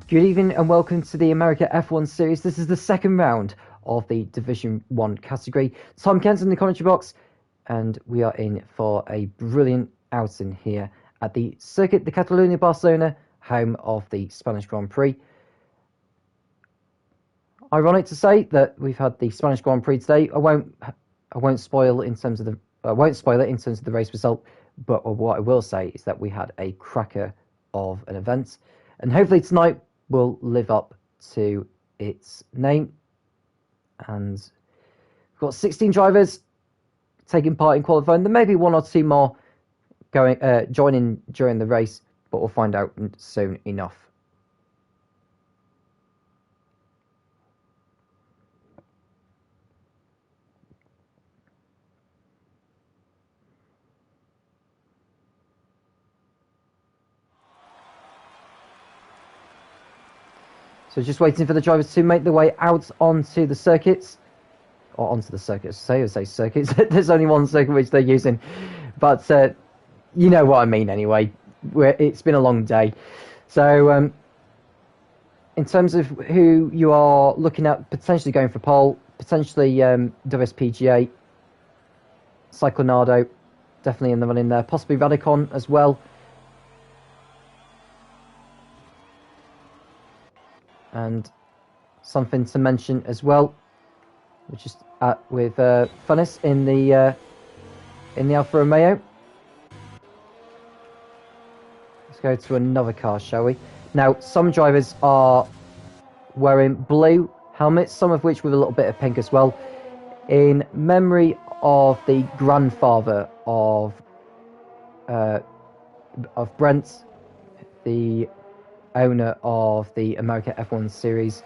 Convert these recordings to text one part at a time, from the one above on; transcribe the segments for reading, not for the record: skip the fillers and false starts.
Good evening and welcome to the America F1 series. This is the second round of the Division 1 category. Tom Kent's in the commentary box, and we are in for a brilliant outing here at the Circuit de Catalunya Barcelona, home of the Spanish Grand Prix. Ironic to say that we've had the Spanish Grand Prix today. I won't spoil it in terms of the race result, but what I will say is that we had a cracker of an event, and hopefully tonight will live up to its name. And we've got 16 drivers taking part in qualifying. There may be one or two more joining during the race, but we'll find out soon enough. So just waiting for the drivers to make their way out onto the circuits. Or onto the circuits. Say circuits. There's only one circuit which they're using. But you know what I mean anyway. It's been a long day. So in terms of who you are looking at potentially going for pole, potentially WSPGA, Cyclonado, definitely in the running there. Possibly Radicon as well. And something to mention as well, which is with Funes in the Alfa Romeo. Let's go to another car, shall we? Now, some drivers are wearing blue helmets, some of which with a little bit of pink as well, in memory of the grandfather of Brent, the owner of the America F1 series,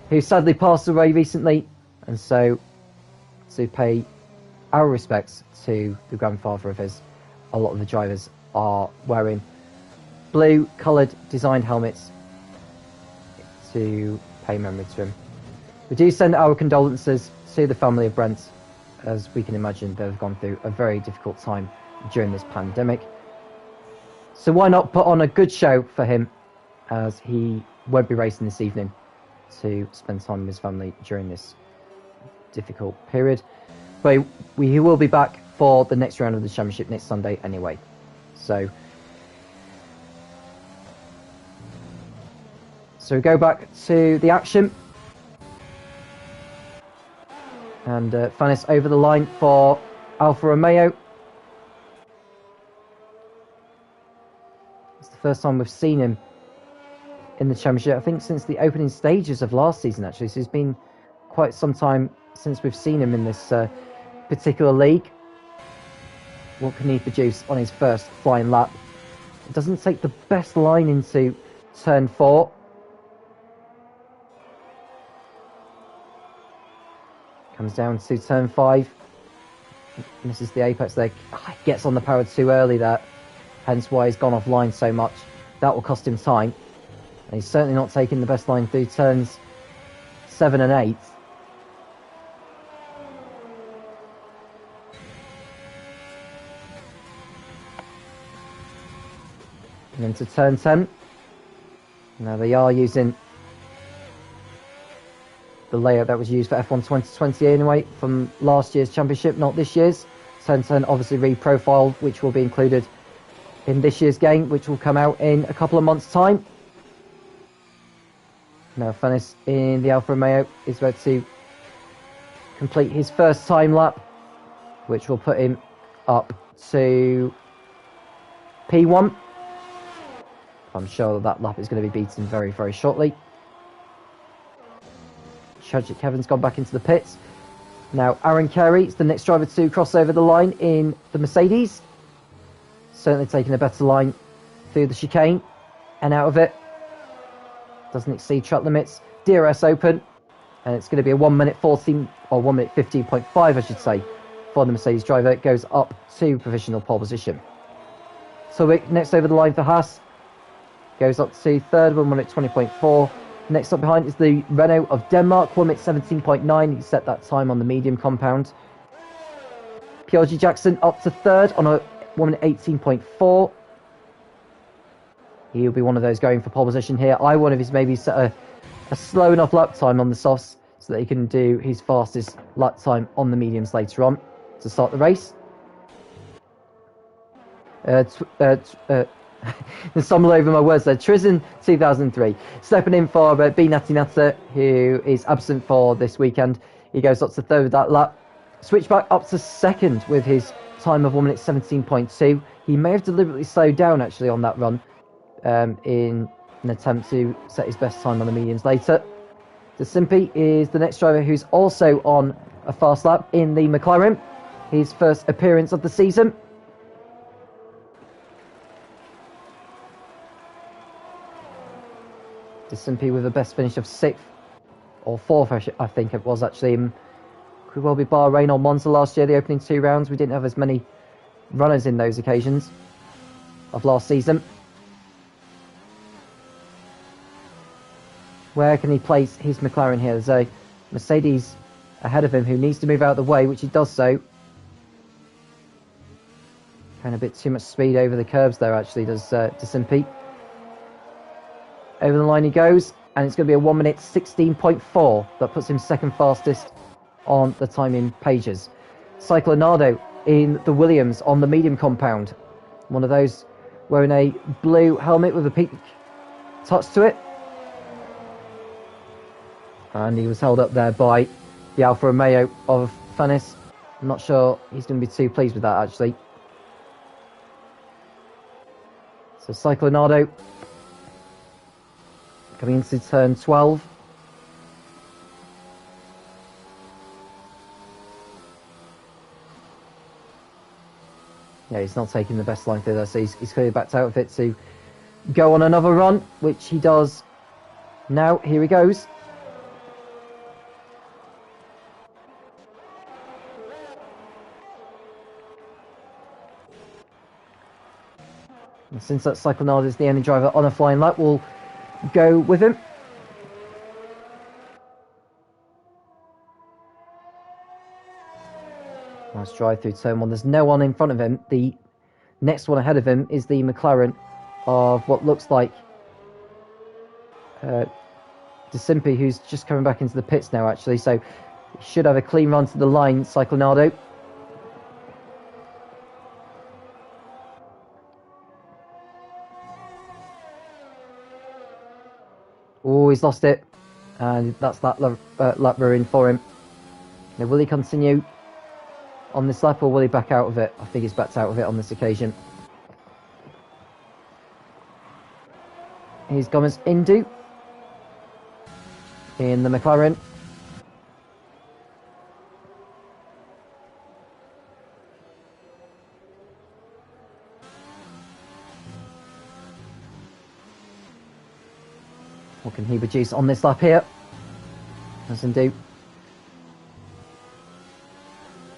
who sadly passed away recently, and so to pay our respects to the grandfather of his, a lot of the drivers are wearing blue coloured designed helmets to pay memory to him. We do send our condolences to the family of Brent, as we can imagine they've gone through a very difficult time during this pandemic. So why not put on a good show for him, as he won't be racing this evening, to spend time with his family during this difficult period. But he will be back for the next round of the championship next Sunday anyway. So we go back to the action. And Funes over the line for Alfa Romeo. It's the first time we've seen him in the championship, I think, since the opening stages of last season, actually. So it's been quite some time since we've seen him in this particular league. What can he produce on his first flying lap? It doesn't take the best line into turn 4. Comes down to turn 5. Misses the apex there. Gets on the power too early there. Hence why he's gone offline so much. That will cost him time. And he's certainly not taking the best line through turns 7 and 8. And into turn 10. Now they are using the layout that was used for F1 2020 anyway, from last year's championship, not this year's. Turn 10 obviously reprofiled, which will be included in this year's game, which will come out in a couple of months' time. Now Funes in the Alfa Romeo is about to complete his first time lap, which will put him up to P1. I'm sure that lap is going to be beaten very, very shortly. Tragic Kevin's gone back into the pits. Now Aaron Carey is the next driver to cross over the line in the Mercedes. Certainly taking a better line through the chicane and out of it. Doesn't exceed track limits. DRS open, and it's going to be a 1 minute 14 or 1 minute 15.5, I should say, for the Mercedes driver. It goes up to provisional pole position. So next over the line for Haas, goes up to third, 1 minute 20.4. Next up behind is the Renault of Denmark, 1 minute 17.9. He set that time on the medium compound. PRG Jackson up to third on a 1 minute 18.4. He'll be one of those going for pole position here. I wonder if he's maybe set a slow enough lap time on the softs so that he can do his fastest lap time on the mediums later on to start the race. Stumble over my words there. Trizin 2003 stepping in for B Natty Natter, who is absent for this weekend. He goes up to third that lap. Switchback up to second with his time of 1 minute 17.2. He may have deliberately slowed down actually on that run in an attempt to set his best time on the mediums later. DeSimpi is the next driver who's also on a fast lap in the McLaren. His first appearance of the season. DeSimpi with a best finish of 6th or 4th, I think it was actually. Could well be Bahrain or Monza last year, the opening 2 rounds. We didn't have as many runners in those occasions of last season. Where can he place his McLaren here? There's a Mercedes ahead of him who needs to move out of the way, which he does so. Kind of a bit too much speed over the curbs there, actually, does DeSimpi. Over the line he goes, and it's going to be a 1 minute 16.4 that puts him second fastest on the timing pages. Cyclonado in the Williams on the medium compound. One of those wearing a blue helmet with a pink touch to it. And he was held up there by the Alfa Romeo of Fanis. I'm not sure he's going to be too pleased with that, actually. So Cyclonado coming into turn 12. Yeah, he's not taking the best line through there, so he's clearly backed out of it to go on another run, which he does now. Here he goes. And since that Cyclonado is the only driver on a flying lap, we'll go with him. Nice drive through turn 1. There's no one in front of him. The next one ahead of him is the McLaren of what looks like DeSimpi, who's just coming back into the pits now, actually. So he should have a clean run to the line, Cyclonado. Oh, he's lost it. And that's that lap ruin for him. Now, will he continue on this lap, or will he back out of it? I think he's backed out of it on this occasion. Here's Gomez Indu in the McLaren. What can he produce on this lap here? As Indu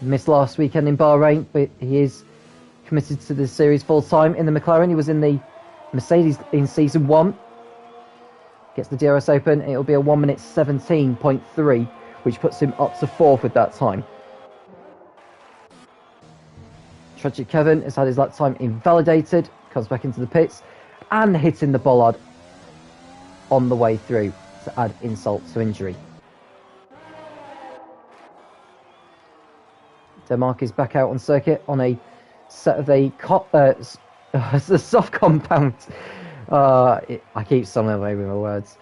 missed last weekend in Bahrain, but he is committed to the series full time in the McLaren. He was in the Mercedes in season 1. Gets the DRS Open, and it'll be a 1 minute 17.3, which puts him up to 4th with that time. Tragic Kevin has had his lap time invalidated, comes back into the pits, and hitting the bollard on the way through to add insult to injury. Denmark is back out on circuit on a set of a soft compound. I keep stumbling away with my words.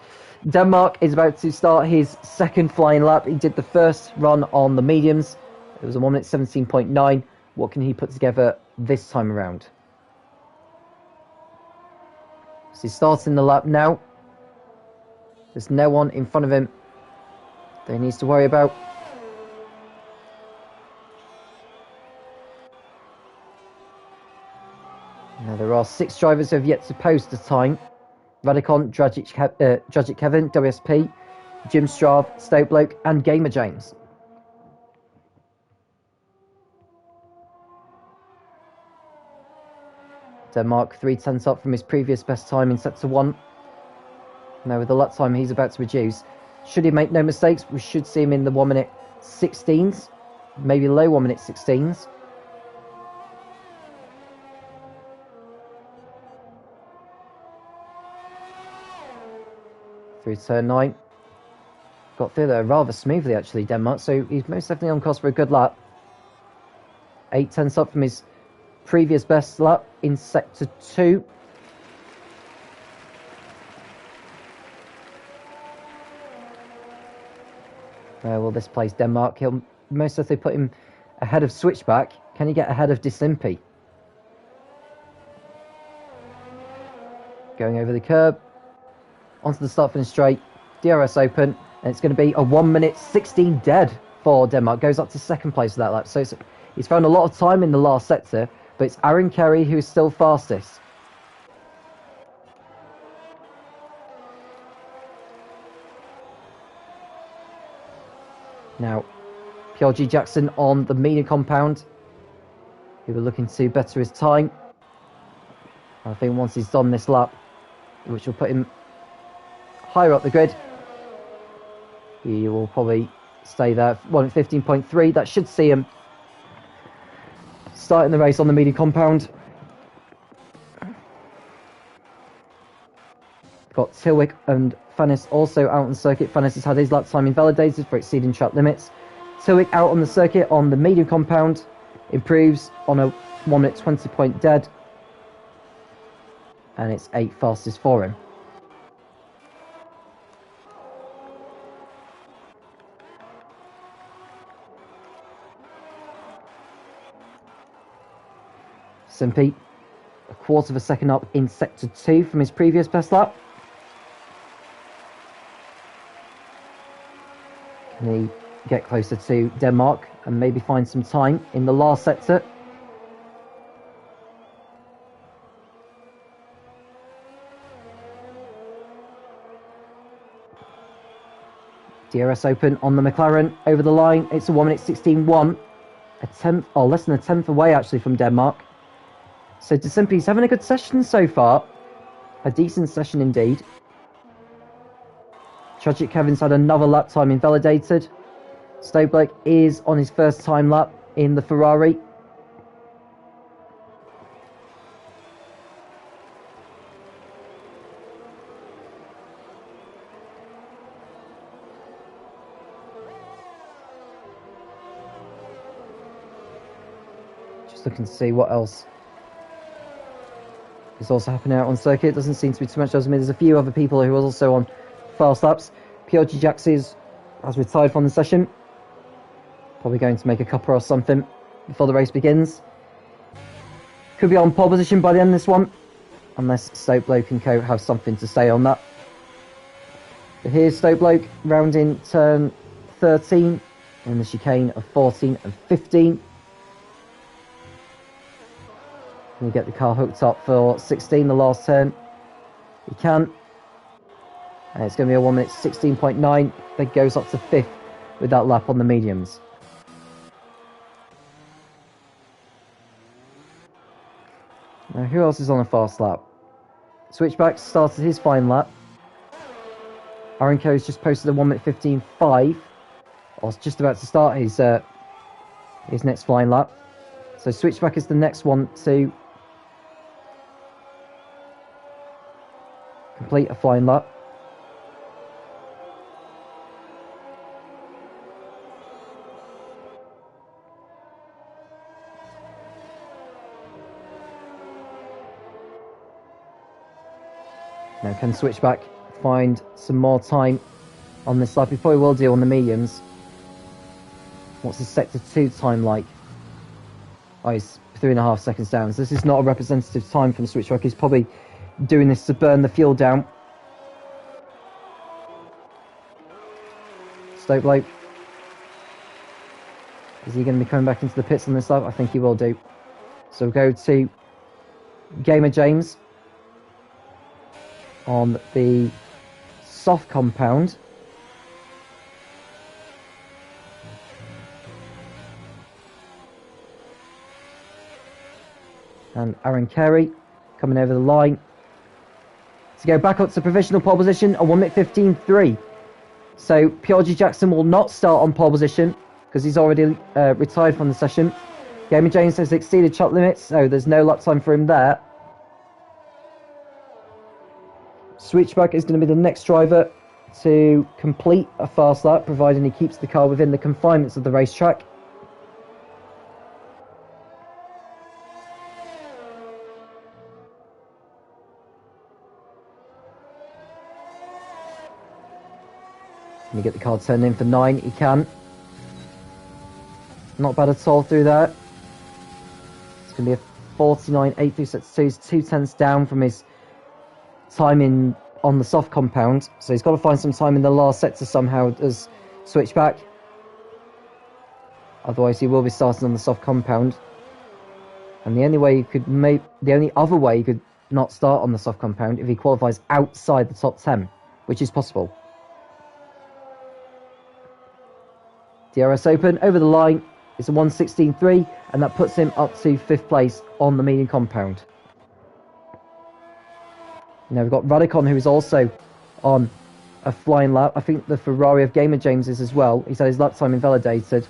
Denmark is about to start his second flying lap. He did the first run on the mediums. It was a 1 minute 17.9. What can he put together this time around? So he's starting the lap now. There's no one in front of him that he needs to worry about. Now there are 6 drivers who have yet to post a time. Radicon, Dragic Kevin, WSP, Jim Straub, Stoke Bloke, and Gamer James. Denmark 3/10 up from his previous best time in Sector 1. Now with the lap time he's about to reduce, should he make no mistakes, we should see him in the 1 minute 16s, maybe low 1 minute 16s. through turn 9. Got through there rather smoothly, actually, Denmark, so he's most definitely on course for a good lap. 8/10 up from his previous best lap in Sector 2. Where will this place Denmark? He'll most definitely put him ahead of Switchback. Can he get ahead of Disimpy? Going over the curb, onto the start finish straight, DRS open, and it's going to be a 1 minute 16 dead for Denmark. Goes up to second place for that lap. So he's found a lot of time in the last sector, but it's Aaron Kerry who is still fastest. Now, P.R.G. Jackson on the medium compound, who were looking to better his time. I think once he's done this lap, which will put him higher up the grid, he will probably stay there. 1:15.3, that should see him starting the race on the medium compound. Got Tilwick and Fannis also out on the circuit. Fannis has had his lap time invalidated for exceeding track limits. Tilwick out on the circuit on the medium compound, improves on a 1 minute 20 point dead, and it's 8th fastest for him. Simpy, a quarter of a second up in Sector 2 from his previous best lap. Can he get closer to Denmark and maybe find some time in the last sector? DRS open on the McLaren over the line. It's a 1 minute 16.1, less than a tenth away actually from Denmark. So Disimpy's having a good session so far, a decent session indeed. Tragic Kevin's had another lap time invalidated. Stokeblake is on his first time lap in the Ferrari. Just looking to see what else is also happening out on circuit. Doesn't seem to be too much else. I mean, there's a few other people who are also on fast laps. P.R.G. Jackson has retired from the session. Probably going to make a cuppa or something before the race begins. Could be on pole position by the end of this one, unless Stokebloke and co have something to say on that. But here's Stokebloke rounding turn 13 in the chicane of 14 and 15. Can he get the car hooked up for 16, the last turn? He can. And it's going to be a 1 minute 16.9 that goes up to 5th with that lap on the mediums. Now, who else is on a fast lap? Switchback started his fine lap. Aaron Coe's just posted a 1 minute 15.5. I was just about to start his next flying lap. So Switchback is the next one to complete a flying lap. Now can Switchback find some more time on this lap? He probably will do on the mediums. What's his Sector 2 time like? Oh, he's 3.5 seconds down. So this is not a representative time from Switchback. He's probably doing this to burn the fuel down. Stokebloke. Is he going to be coming back into the pits on this lap? I think he will do. So we'll go to Gamer James on the soft compound. And Aaron Carey coming over the line to go back up to provisional pole position, a 1 minute 15.3. So P.R.G. Jackson will not start on pole position because he's already retired from the session. Gamer James has exceeded track limits, so there's no lap time for him there. Switchback is going to be the next driver to complete a fast lap, providing he keeps the car within the confinements of the racetrack. Can he get the car turned in for 9? He can. Not bad at all through there. It's going to be a 49.8 through set 2. He's 2/10 down from his time on the soft compound. So he's got to find some time in the last sector somehow as switch back. Otherwise he will be starting on the soft compound. And the only other way he could not start on the soft compound if he qualifies outside the top 10, which is possible. DRS Open over the line. It's a 1:16.3, and that puts him up to 5th place on the medium compound. Now we've got Radicon, who is also on a flying lap. I think the Ferrari of Gamer James is as well. He's had his lap time invalidated.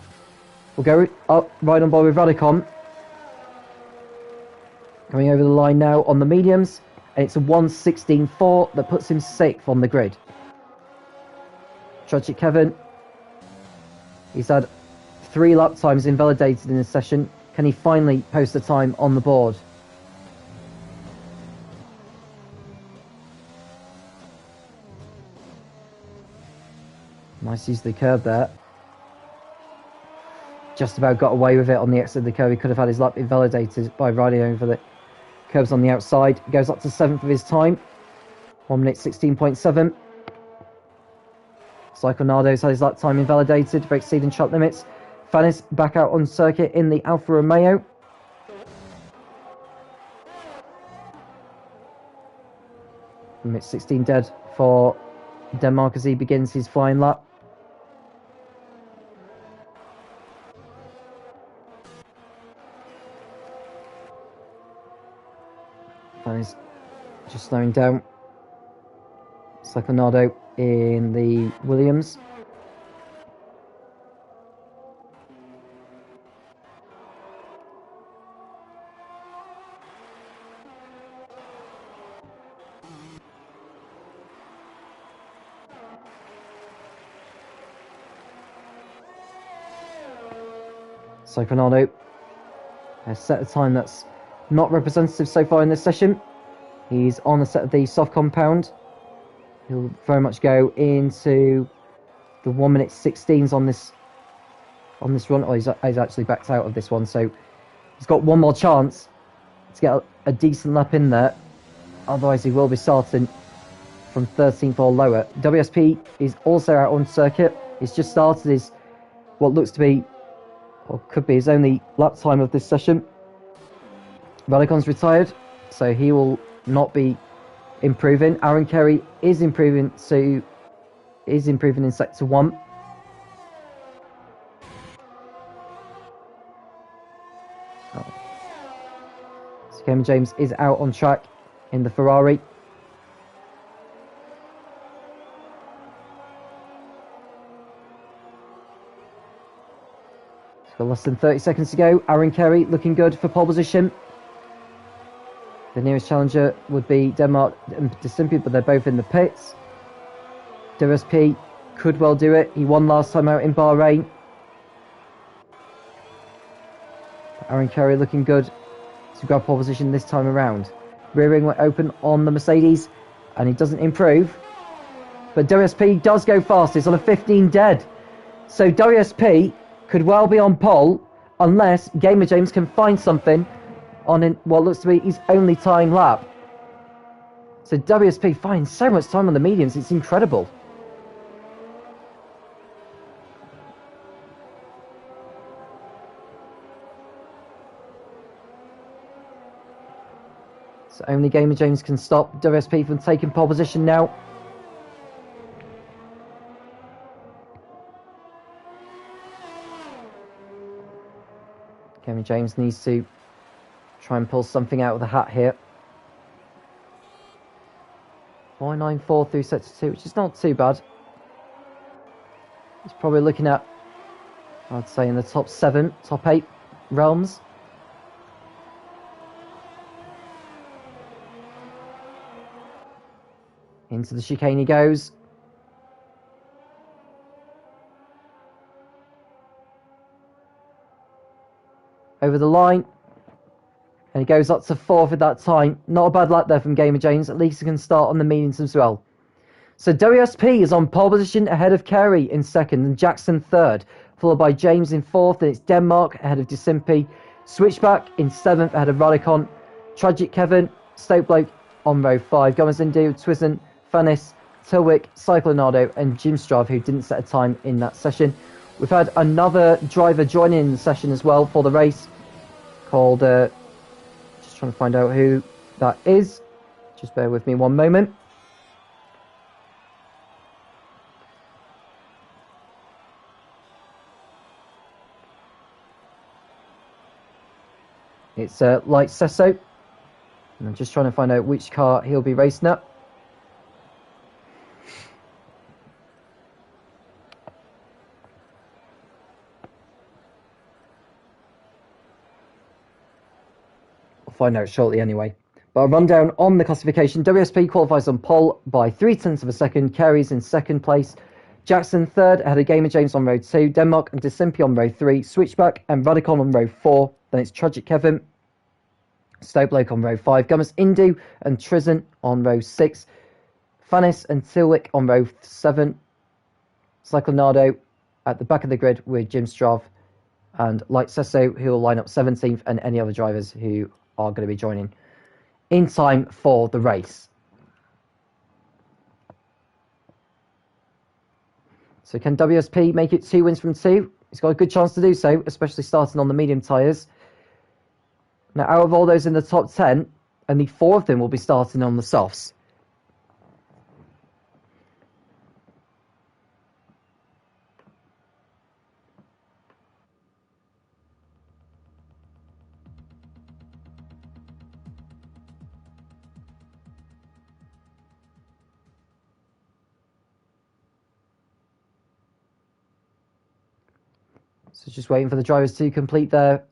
We'll go up right on board with Radicon. Coming over the line now on the mediums, and it's a 1:16.4 that puts him 6th on the grid. Tragic Kevin. He's had 3 lap times invalidated in this session. Can he finally post a time on the board? Nice use of the curb there. Just about got away with it on the exit of the curb. He could have had his lap invalidated by riding over the curbs on the outside. Goes up to 7th of his time. 1:16.7. Psychonado's had his lap time invalidated for exceeding track limits. Fannis back out on circuit in the Alfa Romeo. It's 16 dead for Denmark as he begins his flying lap. Fannis just slowing down. Psychonado in the Williams. Psychonado has set a time that's not representative so far in this session. He's on the set of the soft compound. He'll very much go into the 1:16s on this run. Oh, he's actually backed out of this one, so he's got one more chance to get a decent lap in there. Otherwise, he will be starting from 13th or lower. WSP is also out on circuit. He's just started his what looks to be, or could be, his only lap time of this session. Radicon's retired, so he will not be improving. Aaron Kerry is improving in sector 1. So Cameron James is out on track in the Ferrari. He's got less than 30 seconds to go. Aaron Kerry looking good for pole position. The nearest challenger would be Denmark and Desimpy, but they're both in the pits. WSP could well do it. He won last time out in Bahrain. Aaron Kerry looking good to grab pole position this time around. Rear ring went open on the Mercedes, and he doesn't improve. But WSP does go fast. It's on a 15 dead. So WSP could well be on pole unless Gamer James can find something on what looks to be his only time lap. So WSP finds so much time on the mediums, it's incredible. So only Gamer James can stop WSP from taking pole position now. Gamer James needs to try and pull something out of the hat here. 494 through sector 2, which is not too bad. He's probably looking at, I'd say, in the top 7, top 8 realms. Into the chicane he goes. over the line. And he goes up to 4th at that time. Not a bad lap there from Gamer James. At least he can start on the mediums as well. So WSP is on pole position ahead of Kerry in 2nd and Jackson 3rd, followed by James in 4th, and it's Denmark ahead of Disimpi. Switchback in 7th ahead of Radicon. Tragic Kevin, Stoke Bloke on row 5. Gomez Indu, Twizen, Fanis, Tilwick, Cyclonado and Jim Strav, who didn't set a time in that session. We've had another driver join in the session as well for the race called... just trying to find out who that is. Just bear with me one moment. It's Light Sesso. And I'm just trying to find out which car he'll be racing at. I'll find out shortly anyway. But I'll run down on the classification. WSP qualifies on pole by 0.3 of a second. Kerry's in 2nd place. Jackson 3rd ahead of Gamer James on row 2. Denmark and Disimpi on row 3. Switchback and Radicon on row 4. Then it's Tragic Kevin, Stoke Bloke on row 5. Gummas Indu and Trizant on row 6. Fanis and Tilwick on row 7. Cyclonado at the back of the grid with Jim Strav and Light Sesso, who will line up 17th, and any other drivers who are going to be joining in time for the race. So can WSP make it 2 wins from 2? He's got a good chance to do so, especially starting on the medium tyres. Now, out of all those in the top 10, only 4 of them will be starting on the softs. So just waiting for the drivers to complete their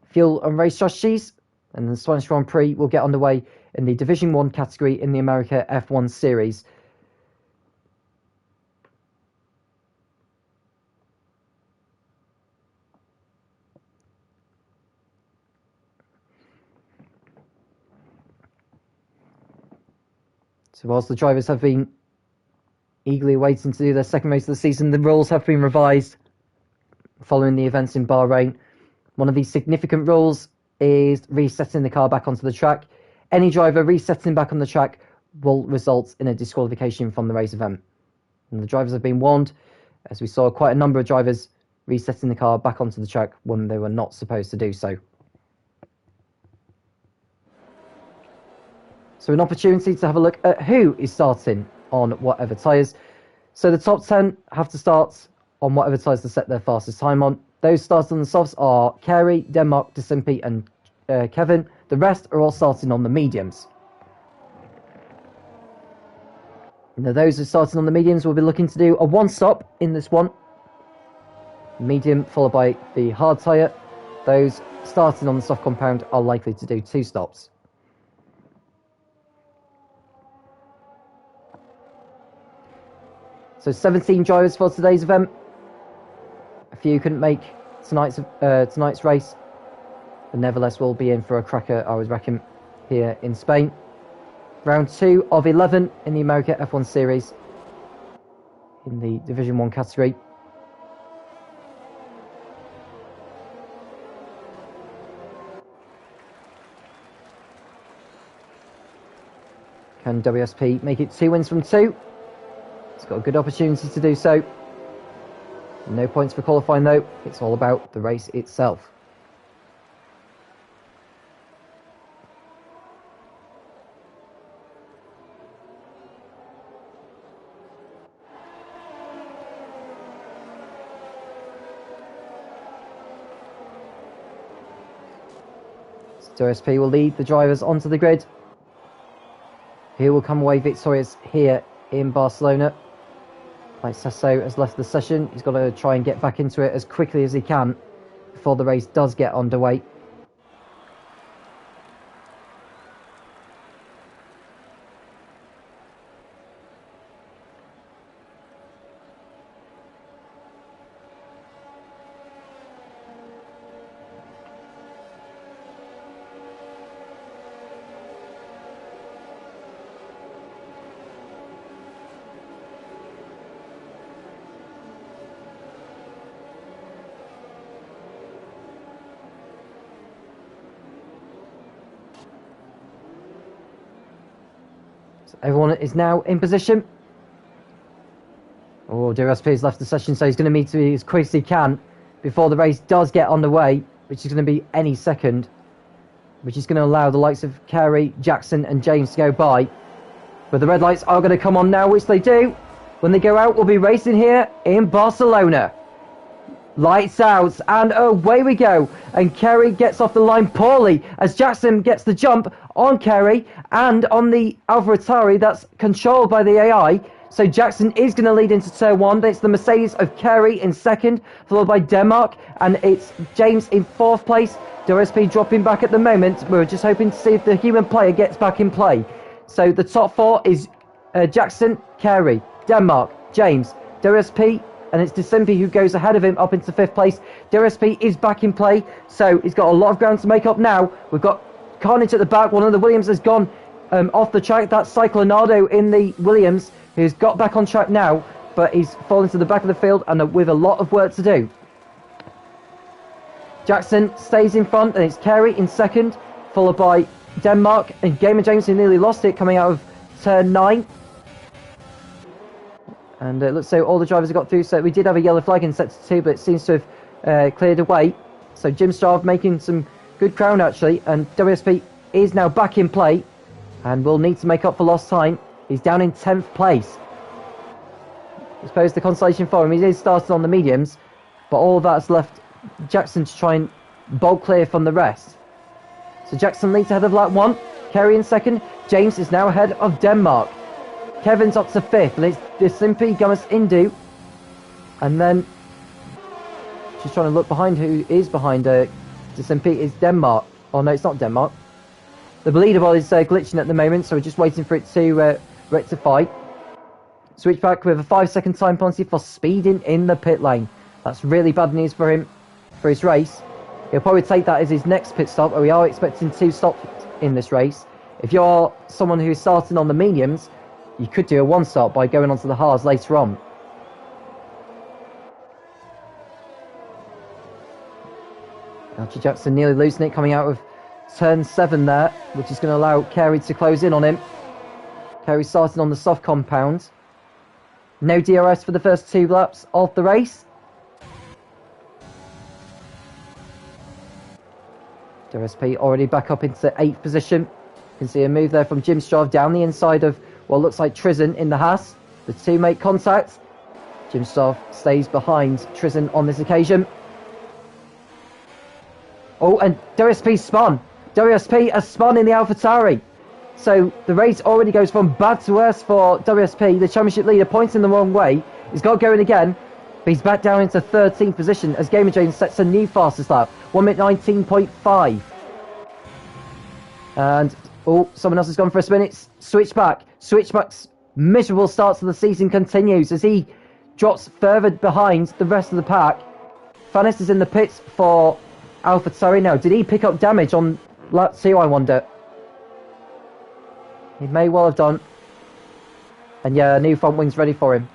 fuel and race strategies, and the Spanish Grand Prix will get underway in the Division 1 category in the America F1 Series. So whilst the drivers have been eagerly waiting to do their second race of the season, the rules have been revised following the events in Bahrain. One of these significant rules is resetting the car back onto the track. Any driver resetting back on the track will result in a disqualification from the race event. And the drivers have been warned, as we saw quite a number of drivers resetting the car back onto the track when they were not supposed to do so. So an opportunity to have a look at who is starting on whatever tyres. So the top 10 have to start on whatever tyres to set their fastest time on. Those starting on the softs are Carey, Denmark, Disimpi and Kevin. The rest are all starting on the mediums. Now those who are starting on the mediums will be looking to do a one-stop in this one. Medium followed by the hard tyre. Those starting on the soft compound are likely to do 2 stops. So 17 drivers for today's event. A few couldn't make tonight's race, but nevertheless will be in for a cracker, I would reckon, here in Spain. Round 2 of 11 in the America F1 Series in the Division 1 category. Can WSP make it 2 wins from 2? It's got a good opportunity to do so. No points for qualifying though, it's all about the race itself. So WSP will lead the drivers onto the grid. Who will come away victorious here in Barcelona? Like Sesso has left the session. He's got to try and get back into it as quickly as he can before the race does get underway. So everyone is now in position. Oh, DRSP has left the session, so he's going to need to be as quick as he can before the race does get underway, which is going to be any second, which is going to allow the likes of Carey, Jackson and James to go by. But the red lights are going to come on now, which they do. When they go out, we'll be racing here in Barcelona. Lights out, and away we go. And Carey gets off the line poorly as Jackson gets the jump on Carey and on the AlphaTauri that's controlled by the AI. So Jackson is going to lead into turn one. It's the Mercedes of Carey in second, followed by Denmark, and it's James in fourth place. DRSP dropping back at the moment. We're just hoping to see if the human player gets back in play. So the top four is Jackson, Carey, Denmark, James, DRSP, and it's Disimpi who goes ahead of him up into fifth place. DRSP is back in play, so he's got a lot of ground to make up now. We've got Carnage at the back. One of the Williams has gone off the track. That's Cyclonado in the Williams, who's got back on track now, but he's fallen to the back of the field and with a lot of work to do. Jackson stays in front, and it's Carey in second, followed by Denmark and Gamer James, who nearly lost it coming out of turn 9. And it looks so all the drivers have got through, so we did have a yellow flag in sector 2, but it seems to have cleared away. So Jim Strav making some good ground actually, and WSP is now back in play and will need to make up for lost time. He's down in 10th place. I suppose the consolation for him, he is started on the mediums, but all of that's left Jackson to try and bolt clear from the rest. So Jackson leads ahead of lap 1, Carey in second, James is now ahead of Denmark. Kevin's up to fifth, and it's Disimpi, Gomez, Indu, and then she's trying to look behind who is behind Disimpi is Denmark. Oh no, it's not Denmark. The leaderboard is glitching at the moment, so we're just waiting for it to rectify. Switchback with a 5-second time penalty for speeding in the pit lane. That's really bad news for him, for his race. He'll probably take that as his next pit stop, and we are expecting 2 stops in this race. If you're someone who's starting on the mediums, you could do a 1 stop by going onto the hards later on. Archie Jackson nearly losing it coming out of turn 7 there, which is going to allow Carey to close in on him. Carey starting on the soft compound. No DRS for the first 2 laps of the race. DRSP already back up into 8th position. You can see a move there from Jim Strav down the inside of what looks like Trizin in the Haas. The 2 make contact. Jim Strav stays behind Trizin on this occasion. Oh, and WSP spun. WSP has spun in the AlphaTauri. So the race already goes from bad to worse for WSP. The championship leader points in the wrong way. He's got going again, but he's back down into 13th position as Gamer James sets a new fastest lap. 1:19.5. And oh, someone else has gone for a spin. It's Switchback. Switchback's miserable start to the season continues as he drops further behind the rest of the pack. Fannis is in the pits for AlphaTauri now. Did he pick up damage on lap 2, I wonder? He may well have done. And yeah, new front wing's ready for him.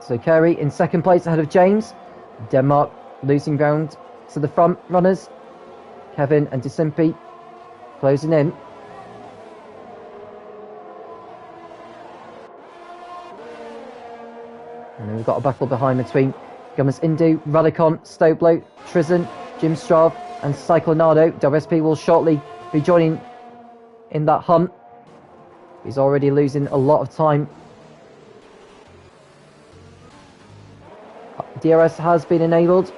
So Carey in second place ahead of James. Denmark losing ground to the front runners. Kevin and Disimpi closing in. And then we've got a battle behind between Gomez Indu, Radicon, Stoblo, Trizin, Jim Strav and Cyclonado. WSP will shortly be joining in that hunt. He's already losing a lot of time. DRS has been enabled,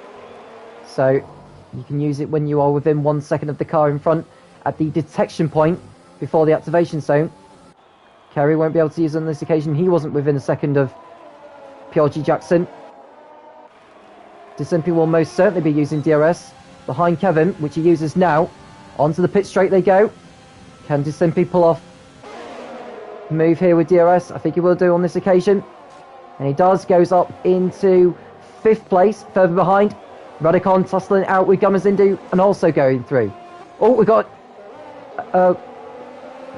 so you can use it when you are within 1 second of the car in front at the detection point before the activation zone. Carey won't be able to use it on this occasion. He wasn't within a second of P.R.G. Jackson. Disimpi will most certainly be using DRS behind Kevin, which he uses now. Onto the pit straight they go. Can Disimpi pull off move here with DRS? I think he will do on this occasion. And he does, goes up into 5th place, further behind. Radicon tussling out with Gamazindu and also going through. Oh, we've got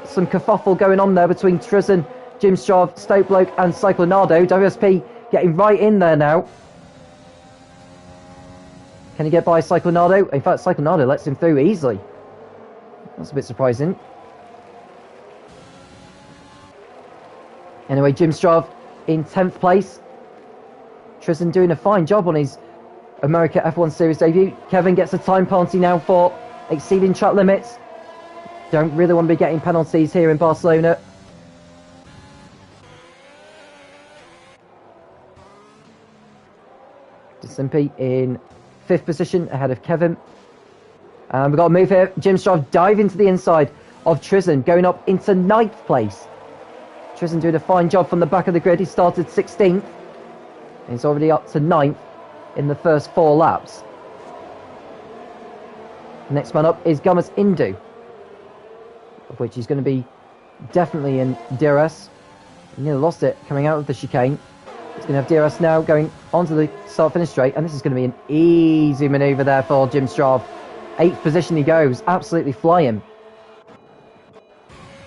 some kerfuffle going on there between Trizin, Jim Strav, Stokebloke and Cyclonado. WSP getting right in there now. Can he get by Cyclonado? In fact, Cyclonado lets him through easily. That's a bit surprising. Anyway, Jim Strav in 10th place. Tristan doing a fine job on his America F1 Series debut. Kevin gets a time penalty now for exceeding track limits. Don't really want to be getting penalties here in Barcelona. Simpy in 5th position ahead of Kevin. And we've got a move here. Jim Strav diving to the inside of Tristan, going up into 9th place. Tristan doing a fine job from the back of the grid. He started 16th. And he's already up to 9th in the first 4 laps. The next man up is Gumas Indu, of which he's going to be definitely in DRS. He nearly lost it coming out of the chicane. He's going to have DRS now going onto the start-finish straight, and this is going to be an easy manoeuvre there for Jim Strav. 8th position he goes, absolutely flying.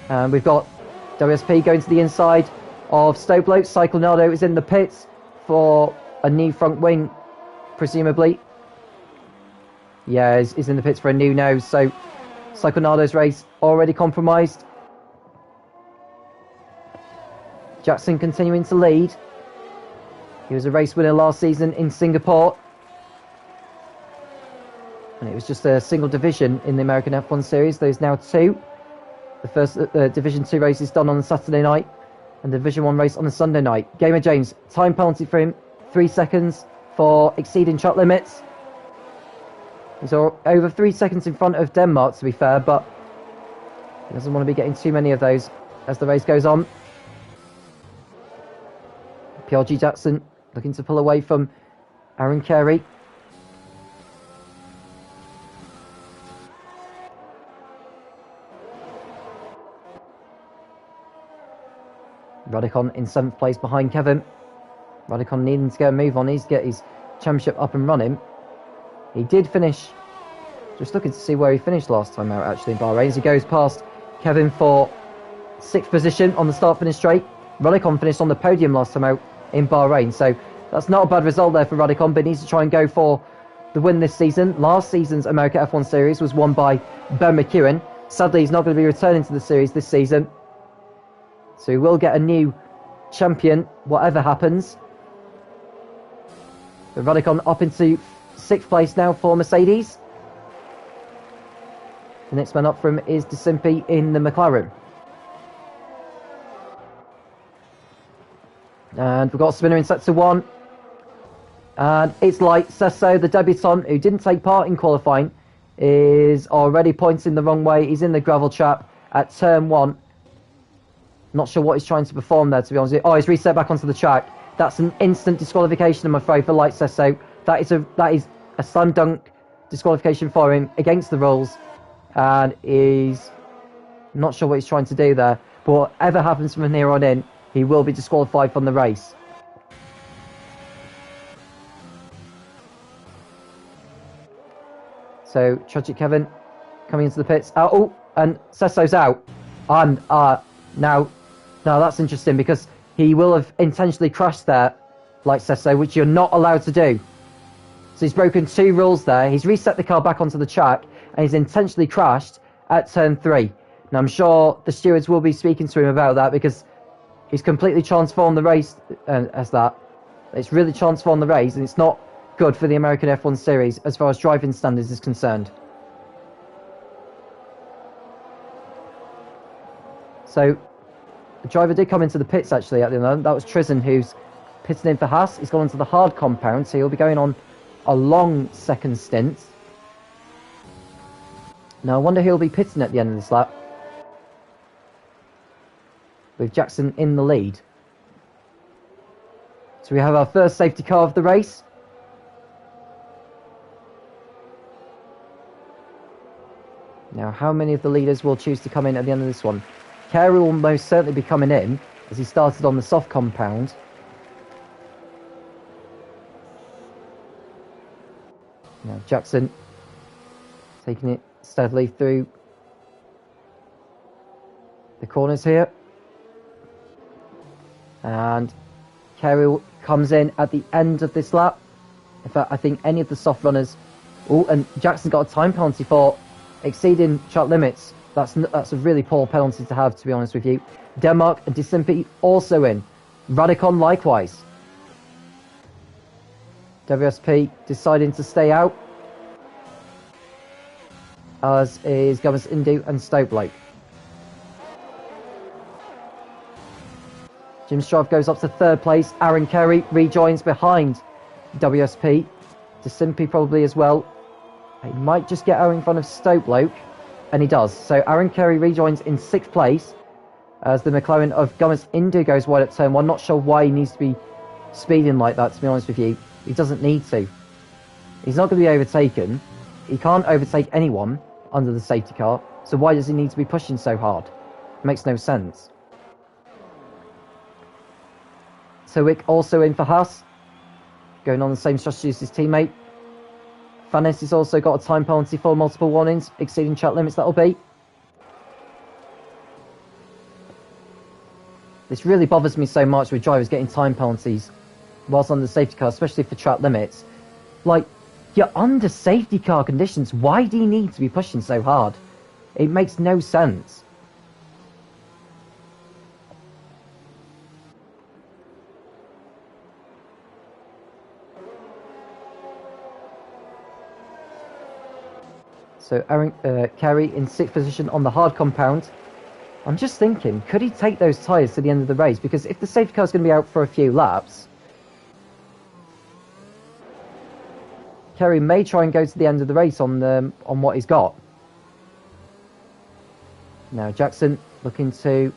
And we've got WSP going to the inside of Stoblo. Cyclonado is in the pits for a new front wing, presumably. Yeah, he's in the pits for a new nose, so Cyclonado's race already compromised. Jackson continuing to lead. He was a race winner last season in Singapore. And it was just a single division in the American F1 Series. There's now 2. The first Division 2 race is done on the Saturday night, and the Division 1 race on the Sunday night. Gamer James, time penalty for him, 3 seconds for exceeding track limits. He's over 3 seconds in front of Denmark, to be fair, but he doesn't want to be getting too many of those as the race goes on. PLG Jackson looking to pull away from Aaron Carey. Radicon in 7th place behind Kevin. Radicon needing to get a move on. He needs to get his championship up and running. He did finish, just looking to see where he finished last time out actually in Bahrain, as he goes past Kevin for 6th position on the start-finish straight. Radicon finished on the podium last time out in Bahrain, so that's not a bad result there for Radicon, but he needs to try and go for the win this season. Last season's America F1 Series was won by Ben McEwen. Sadly, he's not going to be returning to the series this season, so he will get a new champion, whatever happens. But Radicon up into 6th place now for Mercedes. The next man up from is De Simpi in the McLaren. And we've got a spinner in sector 1. And it's like Sesso, the debutant, who didn't take part in qualifying, is already pointing the wrong way. He's in the gravel trap at turn 1. Not sure what he's trying to perform there, to be honest with you. Oh, he's reset back onto the track. That's an instant disqualification, I'm afraid, for Light Sesso. That is a slam dunk disqualification for him against the rules. And he's not sure what he's trying to do there. But whatever happens from here on in, he will be disqualified from the race. So, Tragic Kevin coming into the pits. Oh, and Sesso's out. And now that's interesting, because he will have intentionally crashed there, like Sesso, which you're not allowed to do. So he's broken 2 rules there. He's reset the car back onto the track, and he's intentionally crashed at turn 3. Now, I'm sure the stewards will be speaking to him about that, because he's completely transformed the race as that. It's really transformed the race, and it's not good for the American F1 Series as far as driving standards is concerned. So, the driver did come into the pits actually at the end. That was Tristan, who's pitting in for Haas. He's gone into the hard compound, so he'll be going on a long second stint. Now, I wonder who'll be pitting at the end of this lap, with Jackson in the lead. So we have our first safety car of the race. Now, how many of the leaders will choose to come in at the end of this one? Carey will most certainly be coming in, as he started on the soft compound. Now, Jackson taking it steadily through the corners here. And Carey comes in at the end of this lap. In fact, I think any of the soft runners... Oh, and Jackson got a time penalty for exceeding track limits That's a really poor penalty to have, to be honest with you. Denmark and Disimpi also in. Radicon likewise. WSP deciding to stay out, as is Gomez Indu and Stokebloke. Jim Strav goes up to third place. Aaron Carey rejoins behind WSP. Disimpi probably as well. He might just get out in front of Stokebloke, and he does. So Aaron Carey rejoins in sixth place as the McLaren of Gomez Indu goes wide at turn one. Not sure why he needs to be speeding like that, to be honest with you. He doesn't need to. He's not going to be overtaken. He can't overtake anyone under the safety car, so why does he need to be pushing so hard? It makes no sense. Tewick also in for Haas, going on the same strategy as his teammate. Fanes has also got a time penalty for multiple warnings, exceeding track limits, that'll be. This really bothers me so much with drivers getting time penalties whilst on the safety car, especially for track limits. Like, you're under safety car conditions, why do you need to be pushing so hard? It makes no sense. So Aaron Carey in sixth position on the hard compound. I'm just thinking, could he take those tyres to the end of the race? Because if the safety car is going to be out for a few laps, Carey may try and go to the end of the race on what he's got. Now Jackson looking to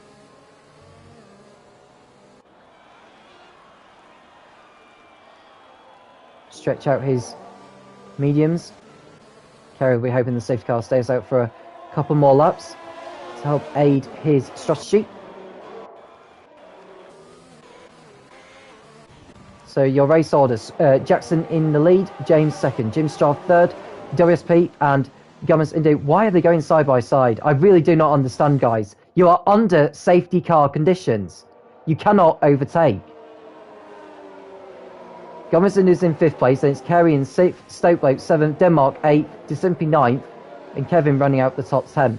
stretch out his mediums. Carey will be hoping the safety car stays out for a couple more laps to help aid his strategy. So your race orders, Jackson in the lead, James second, Jim Strav third, WSP and Gomez Indu. Why are they going side by side? I really do not understand, guys. You are under safety car conditions. You cannot overtake. Gomez Indu is in fifth place, then it's Carey in sixth, Stokebloke seventh, Denmark eighth, Disimpi ninth, and Kevin running out the top 10.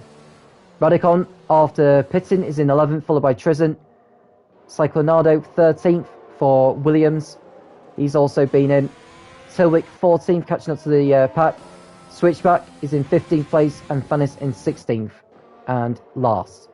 Radicon, after pitting, is in 11th, followed by Trizant. Cyclonado 13th for Williams. He's also been in. Tilwick 14th, catching up to the pack. Switchback is in 15th place, and Fanis in 16th and last.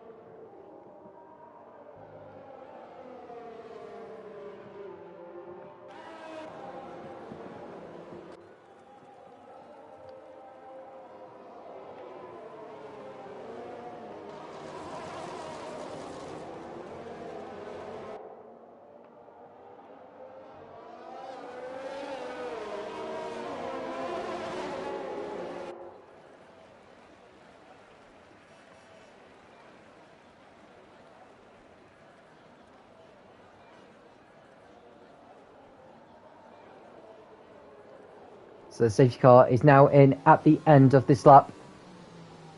So the safety car is now in at the end of this lap.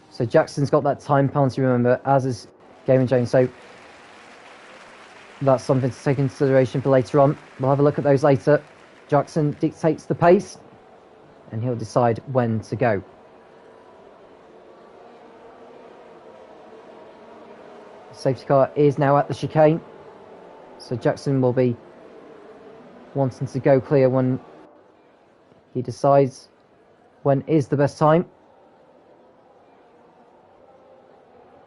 So Jackson's got that time penalty, remember, as is Gavin Jones. So that's something to take into consideration for later on. We'll have a look at those later. Jackson dictates the pace, and he'll decide when to go. The safety car is now at the chicane. So Jackson will be wanting to go clear when he decides when is the best time.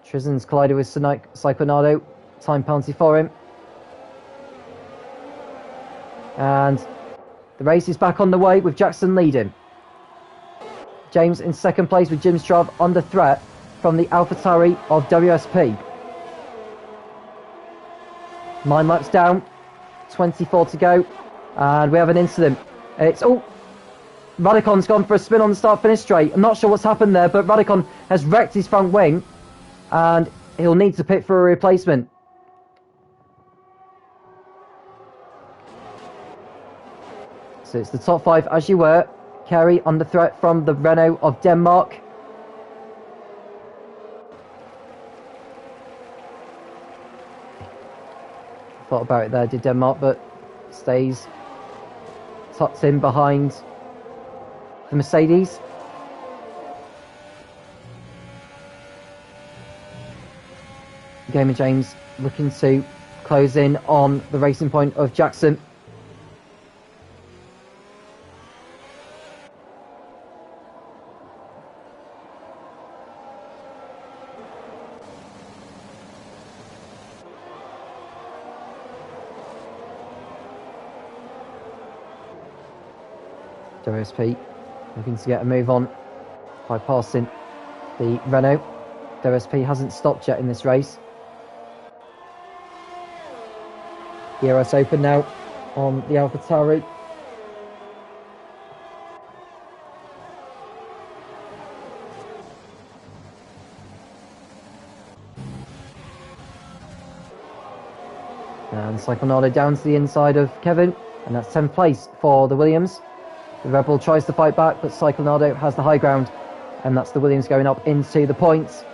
Trizan's collided with Cyclonado. Time penalty for him. And the race is back on the way with Jackson leading. James in second place with Jim Strav under threat from the AlphaTauri of WSP. 9 laps down, 24 to go, and we have an incident. It's Radicon's gone for a spin on the start-finish straight. I'm not sure what's happened there, but Radicon has wrecked his front wing, and he'll need to pit for a replacement. So it's the top 5 as you were. Carey under threat from the Renault of Denmark. Thought about it there, did Denmark, but stays tucked in behind the Mercedes. Gamer James looking to close in on the racing point of Jackson. WSP looking to get a move on by passing the Renault. WSP hasn't stopped yet in this race. DRS open now on the AlphaTauri. And Cyclonado down to the inside of Kevin, and that's 10th place for the Williams. The Red Bull tries to fight back, but Cyclonado has the high ground, and that's the Williams going up into the points.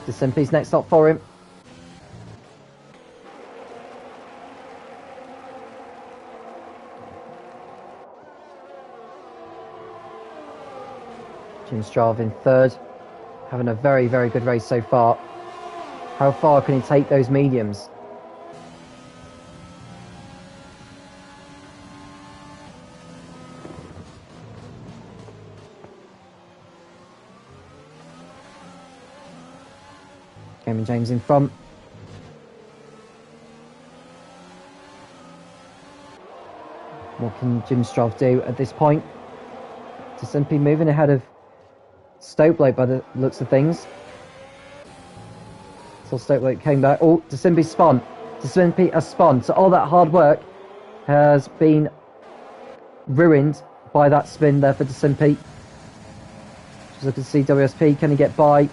DeCimpi's next up for him. Jim Strav in third, having a very, very good race so far. How far can he take those mediums? Cameron James in front. What can Jim Strav do at this point? DeCimpi moving ahead of Stokebloke by the looks of things. So Stokebloke came back. Oh, DeCimpi spun. DeCimpi has spun. So all that hard work has been ruined by that spin there for DeCimpi. Just looking to see WSP. Can he get by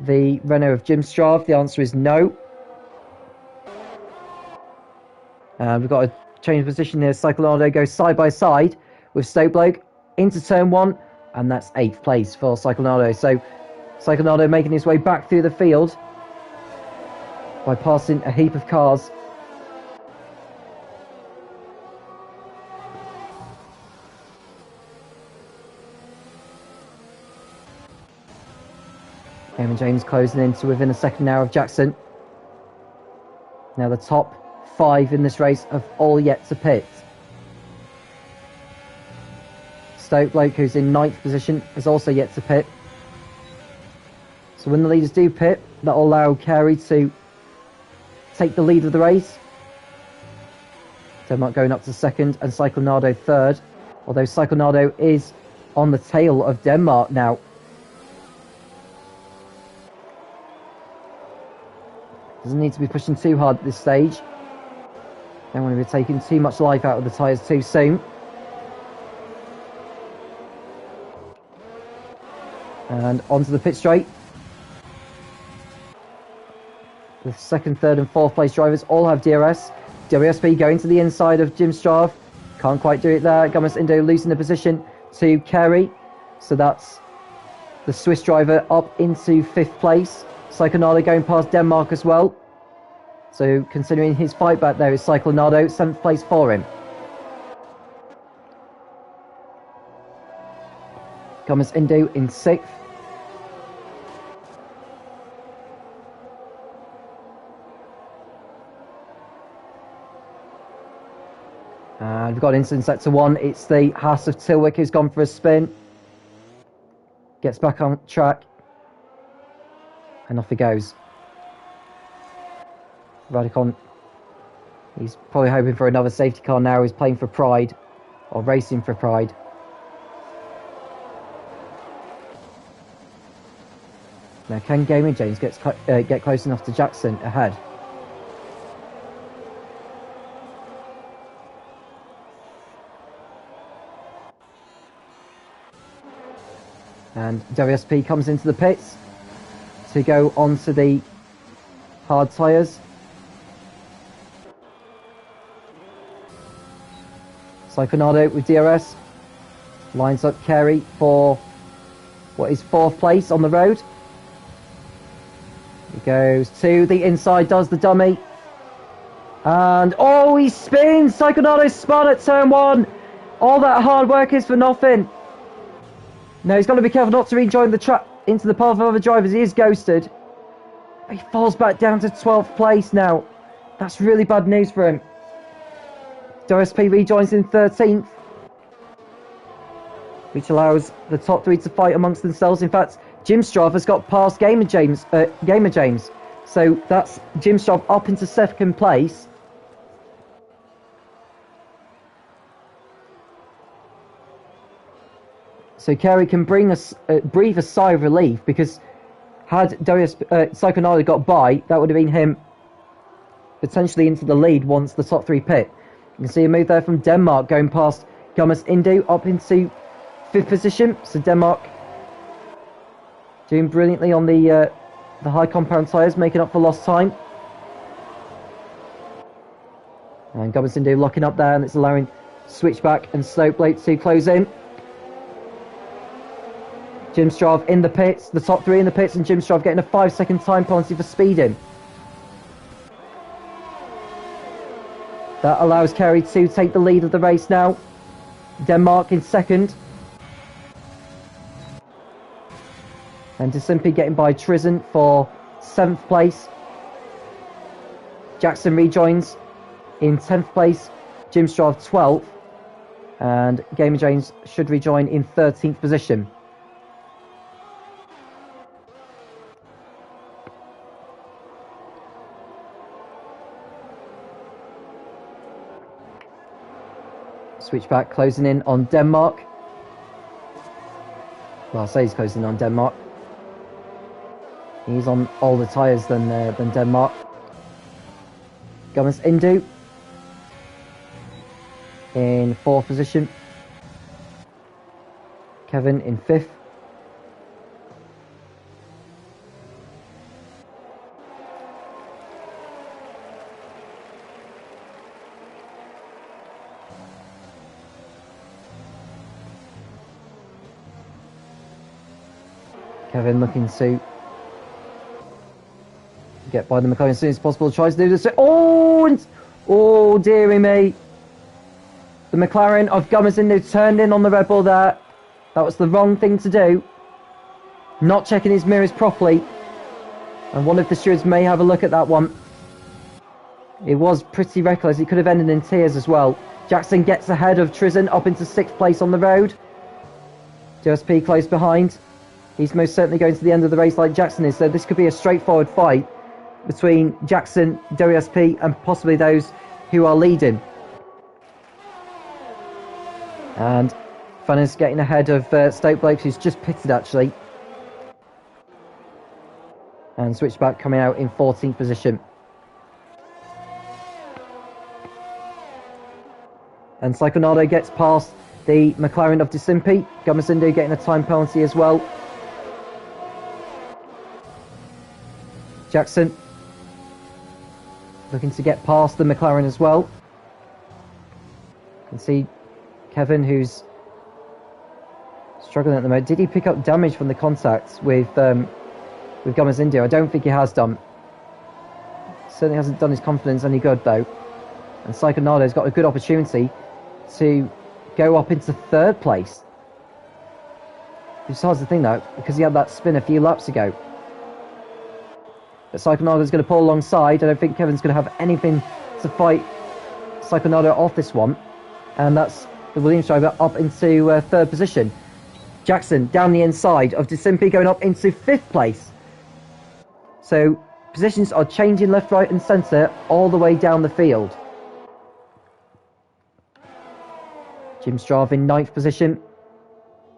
the Renault of Jim Strav? The answer is no. We've got a change position here. Cyclonado goes side by side with Stokebloke into turn one, and that's 8th place for Cyclonado. So Cyclonado making his way back through the field by passing a heap of cars. Cameron James closing into within a second now of Jackson. Now the top 5 in this race have all yet to pit. Stokebloke, who's in 9th position, is also yet to pit. So when the leaders do pit, that will allow Carey to take the lead of the race. Denmark going up to second and Cyclonado third, although Cyclonado is on the tail of Denmark now. Doesn't need to be pushing too hard at this stage. Don't want to be taking too much life out of the tyres too soon. And onto the pit straight. The second, third and fourth place drivers all have DRS. WSP going to the inside of Jim Strav. Can't quite do it there. Gomez Indo losing the position to Carey. So that's the Swiss driver up into 5th place. Cyclonado going past Denmark as well. So considering his fight back there is Cyclonado, 7th place for him. Gomez Indo in 6th. And we've got incident sector 1. It's the Haas of Tilwick who's gone for a spin. Gets back on track. And off he goes. Radicon, he's probably hoping for another safety car now. He's playing for Pride, or racing for Pride. Now can Gaming James get close enough to Jackson ahead? And WSP comes into the pits to go onto the hard tyres. Cyclonado with DRS lines up Carey for what is 4th place on the road. He goes to the inside, does the dummy, and oh, he spins. Cyclonado spun at turn 1. All that hard work is for nothing. No, he's got to be careful not to rejoin the track into the path of other drivers. He is ghosted. He falls back down to 12th place now. That's really bad news for him. WSP rejoins in 13th, which allows the top three to fight amongst themselves. In fact, Jim Strava's got past Gamer James. So that's Jim Strava up into 2nd place. So Carey can breathe a sigh of relief, because had Psychonauta got by, that would have been him potentially into the lead once the top three pit. You can see a move there from Denmark going past Gomez Indu up into 5th position. So Denmark doing brilliantly on the high compound tyres, making up for lost time. And Gomez Indu locking up there, and it's allowing Switchback and Snowblade to close in. Jim Strav in the pits, the top three in the pits, and Jim Strav getting a 5-second time penalty for speeding. That allows Carey to take the lead of the race now. Denmark in 2nd. And DeSimpi getting by Trizin for 7th place. Jackson rejoins in 10th place. Jim Strav 12th. And Gamer James should rejoin in 13th position. Switchback closing in on Denmark. Well, I say he's closing in on Denmark. He's on older tyres than Denmark. Gomez Indu in 4th position. Kevin in 5th. Kevin looking to get by the McLaren as soon as possible. Tries to do this. Oh, dearie me. The McLaren of Gomez Indu turned in on the Red Bull there. That was the wrong thing to do. Not checking his mirrors properly. And one of the stewards may have a look at that one. It was pretty reckless. It could have ended in tears as well. Jackson gets ahead of Trizin up into 6th place on the road. JSP close behind. He's most certainly going to the end of the race like Jackson is, so this could be a straightforward fight between Jackson, WSP, and possibly those who are leading. And Fannis getting ahead of Stoke Blakes, who's just pitted actually. And Switchback coming out in 14th position. And Psychonauta gets past the McLaren of DeSimpi. Gamasindu getting a time penalty as well. Jackson looking to get past the McLaren as well. You can see Kevin, who's struggling at the moment. Did he pick up damage from the contact with Gamazindu? I don't think he has done. Certainly hasn't done his confidence any good though. And Psychonauto's got a good opportunity to go up into 3rd place. It's hard to think though, because he had that spin a few laps ago. But Psychonauto's going to pull alongside. I don't think Kevin's going to have anything to fight Psychonauta off this one. And that's the Williams driver up into 3rd position. Jackson down the inside of DeSimpi going up into 5th place. So positions are changing left, right and centre all the way down the field. Jim Strav in 9th position.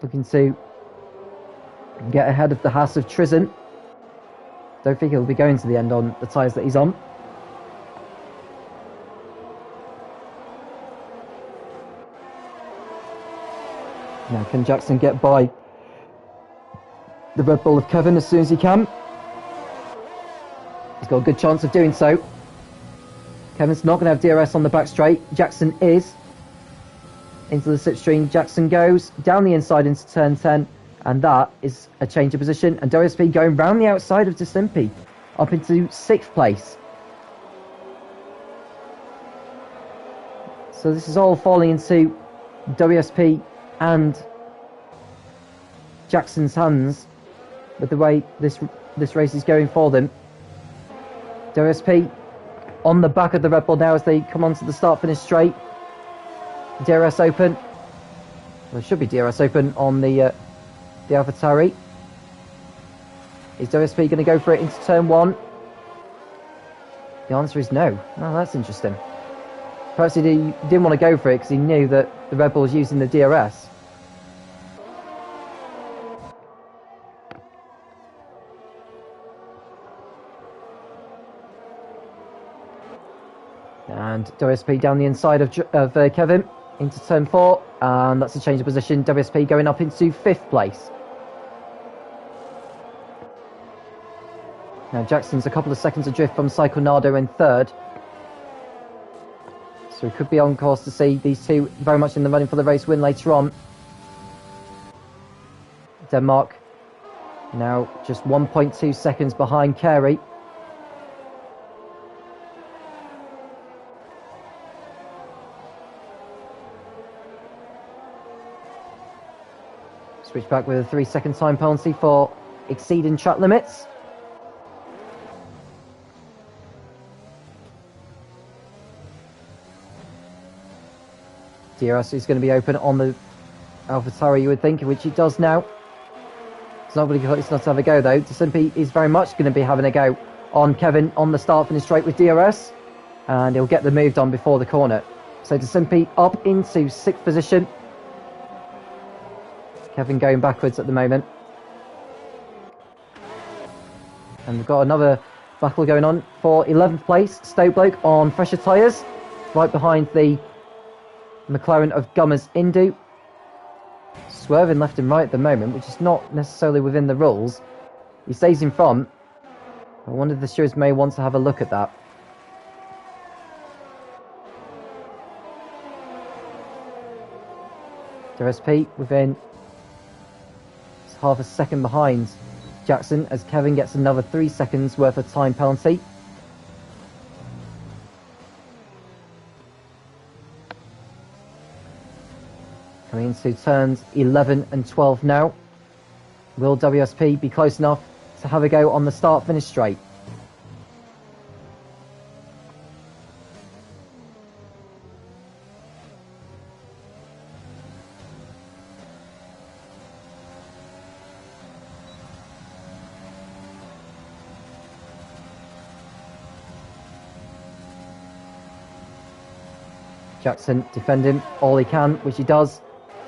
Looking to get ahead of the Haas of Trizin. Don't think he'll be going to the end on the tyres that he's on. Now can Jackson get by the Red Bull of Kevin as soon as he can? He's got a good chance of doing so. Kevin's not going to have DRS on the back straight. Jackson is. Into the slipstream. Jackson goes down the inside into turn 10. And that is a change of position. And WSP going round the outside of DeSimpi up into 6th place. So this is all falling into WSP and Jackson's hands with the way this race is going for them. WSP on the back of the Red Bull now as they come onto the start-finish straight. DRS open. Well, it should be DRS open on the AlphaTauri. Is WSP going to go for it into turn 1? The answer is no. Oh, that's interesting. Perhaps he didn't want to go for it because he knew that the Red Bull was using the DRS. And WSP down the inside of Kevin into turn 4, and that's a change of position. WSP going up into 5th place. Now Jackson's a couple of seconds adrift from Psychonado in 3rd. So we could be on course to see these two very much in the running for the race win later on. Denmark now just 1.2 seconds behind Carey. Switch back with a 3-second time penalty for exceeding track limits. DRS is going to be open on the AlphaTauri, you would think, which it does now. It's not really close enough to have a go, though. Simpi is very much going to be having a go on Kevin on the start finish straight with DRS, and he'll get the move done before the corner. So Simpi up into 6th position. Kevin going backwards at the moment. And we've got another battle going on for 11th place. Stowbloke on fresher tyres, right behind the McLaren of Gummers Indu. Swerving left and right at the moment, which is not necessarily within the rules. He stays in front. I wonder if the stewards may want to have a look at that. WSP within half a second behind Jackson as Kevin gets another 3 seconds worth of time penalty. Coming into turns 11 and 12 now. Will WSP be close enough to have a go on the start-finish straight? Jackson defending all he can, which he does.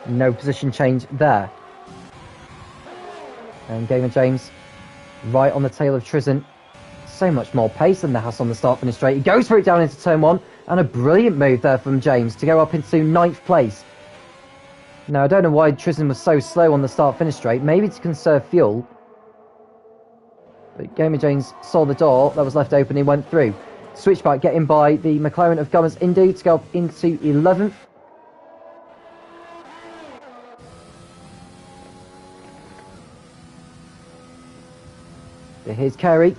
No position change there. And Gamer James right on the tail of Trizin. So much more pace than the Haas on the start finish straight. He goes for it down into turn 1, and a brilliant move there from James to go up into 9th place. Now, I don't know why Trizin was so slow on the start finish straight. Maybe to conserve fuel. But Gamer James saw the door that was left open, he went through. Switchback getting by the McLaren of Gummers Indu to go up into 11th. Here's Carey.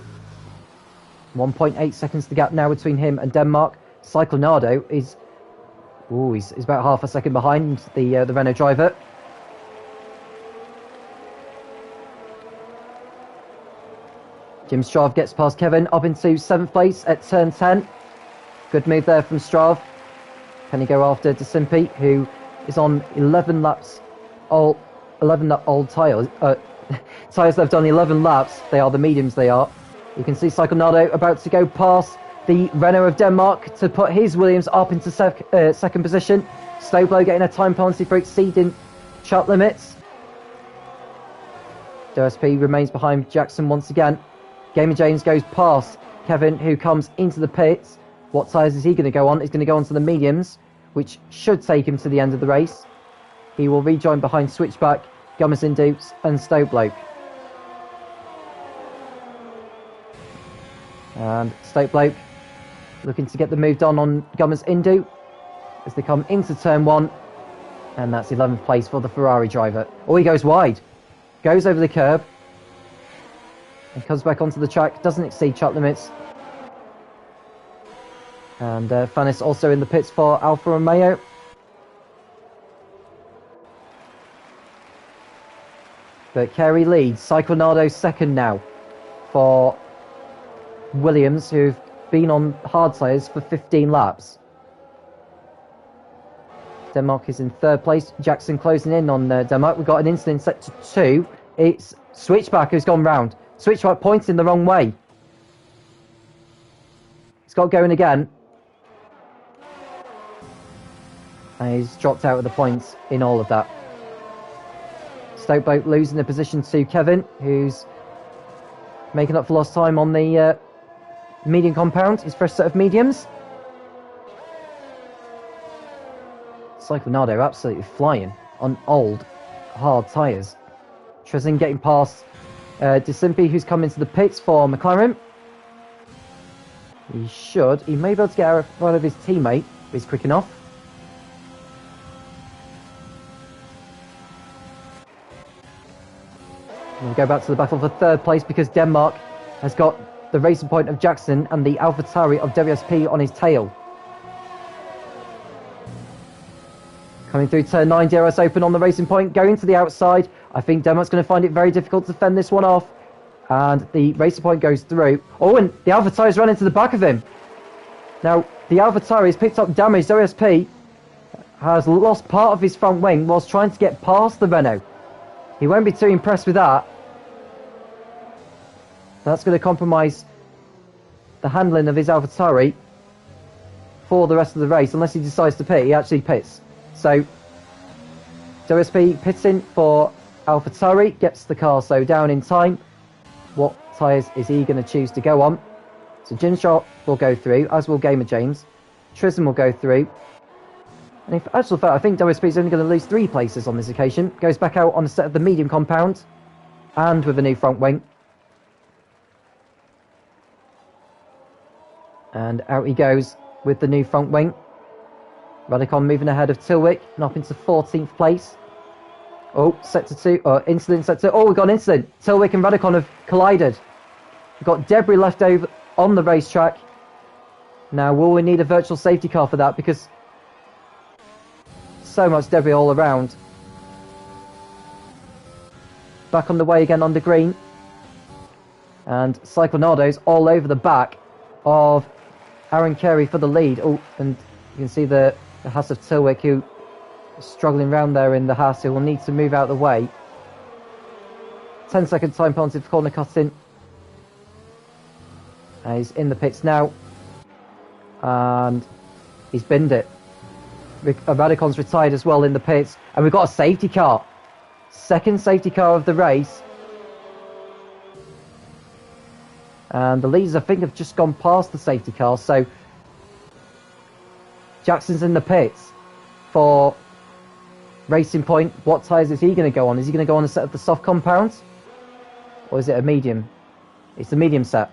1.8 seconds the gap now between him and Denmark. Cyclonado is... Ooh, he's about half a second behind the Renault driver. Jim Strav gets past Kevin up into 7th place at turn 10. Good move there from Strav. Can he go after Simpi, who is on 11 laps, old tyres. Tyres that have done 11 laps. They are the mediums, they are. You can see Cyclonado about to go past the Renault of Denmark to put his Williams up into second position. Stowblow getting a time penalty for exceeding track limits. WSP remains behind Jackson once again. Gamer James goes past Kevin, who comes into the pits. What tyres is he going to go on? He's going to go onto the mediums, which should take him to the end of the race. He will rejoin behind Switchback, Gummers Indukes and Stowbloke. And Stowbloke looking to get the move done on Gummers Indu as they come into turn 1. And that's 11th place for the Ferrari driver. Oh, he goes wide. Goes over the curb. And comes back onto the track. Doesn't exceed track limits. And Fannis also in the pits for Alfa Romeo. But Carey leads. Cyclonado second now for Williams, who've been on hard tyres for 15 laps. Denmark is in third place. Jackson closing in on Denmark. We've got an incident set to 2. It's Switchback who's gone round. Switchback pointing the wrong way. He's got going again. And he's dropped out of the points in all of that. Stokeboat losing the position to Kevin, who's making up for lost time on the medium compound, his fresh set of mediums. Cyclonado absolutely flying on old, hard tyres. Trezin getting past DeSimpi, who's come into the pits for McLaren. He may be able to get out of front of his teammate, but he's quick enough. We'll go back to the battle for third place because Denmark has got the racing point of Jackson and the AlphaTauri of WSP on his tail. Coming through turn 9, DRS open on the racing point, going to the outside. I think Denmark's going to find it very difficult to fend this one off. And the racing point goes through. Oh, and the AlphaTauri's run into the back of him. Now, the AlphaTauri has picked up damage. WSP has lost part of his front wing whilst trying to get past the Renault. He won't be too impressed with that. That's going to compromise the handling of his AlphaTauri for the rest of the race. Unless he decides to pit, he actually pits. So, WSP pitting for AlphaTauri, gets the car so down in time. What tyres is he going to choose to go on? So Jim Sharp will go through, as will Gamer James. Tristan will go through. And in actual fact, I think WSP is only going to lose 3 places on this occasion. Goes back out on a set of the medium compound. And with a new front wing. And out he goes with the new front wing. Radicon moving ahead of Tilwick and up into 14th place. Oh, sector 2, incident sector. Oh, we've got an incident. Tilwick and Radicon have collided. We've got debris left over on the racetrack. Now, will we need a virtual safety car for that? Because so much debris all around. Back on the way again under green. And Cyclonado's all over the back of Aaron Carey for the lead. Oh, and you can see the Haas of Tilwick, who is struggling around there in the Haas, who will need to move out of the way. 10-second time penalty for corner cutting. He's in the pits now. And he's binned it. Radicon's retired as well in the pits. And we've got a safety car. Second safety car of the race. And the leaders, I think, have just gone past the safety car. So Jackson's in the pits for Racing Point. What tyres is he going to go on? Is he going to go on a set of the soft compounds? Or is it a medium? It's the medium set.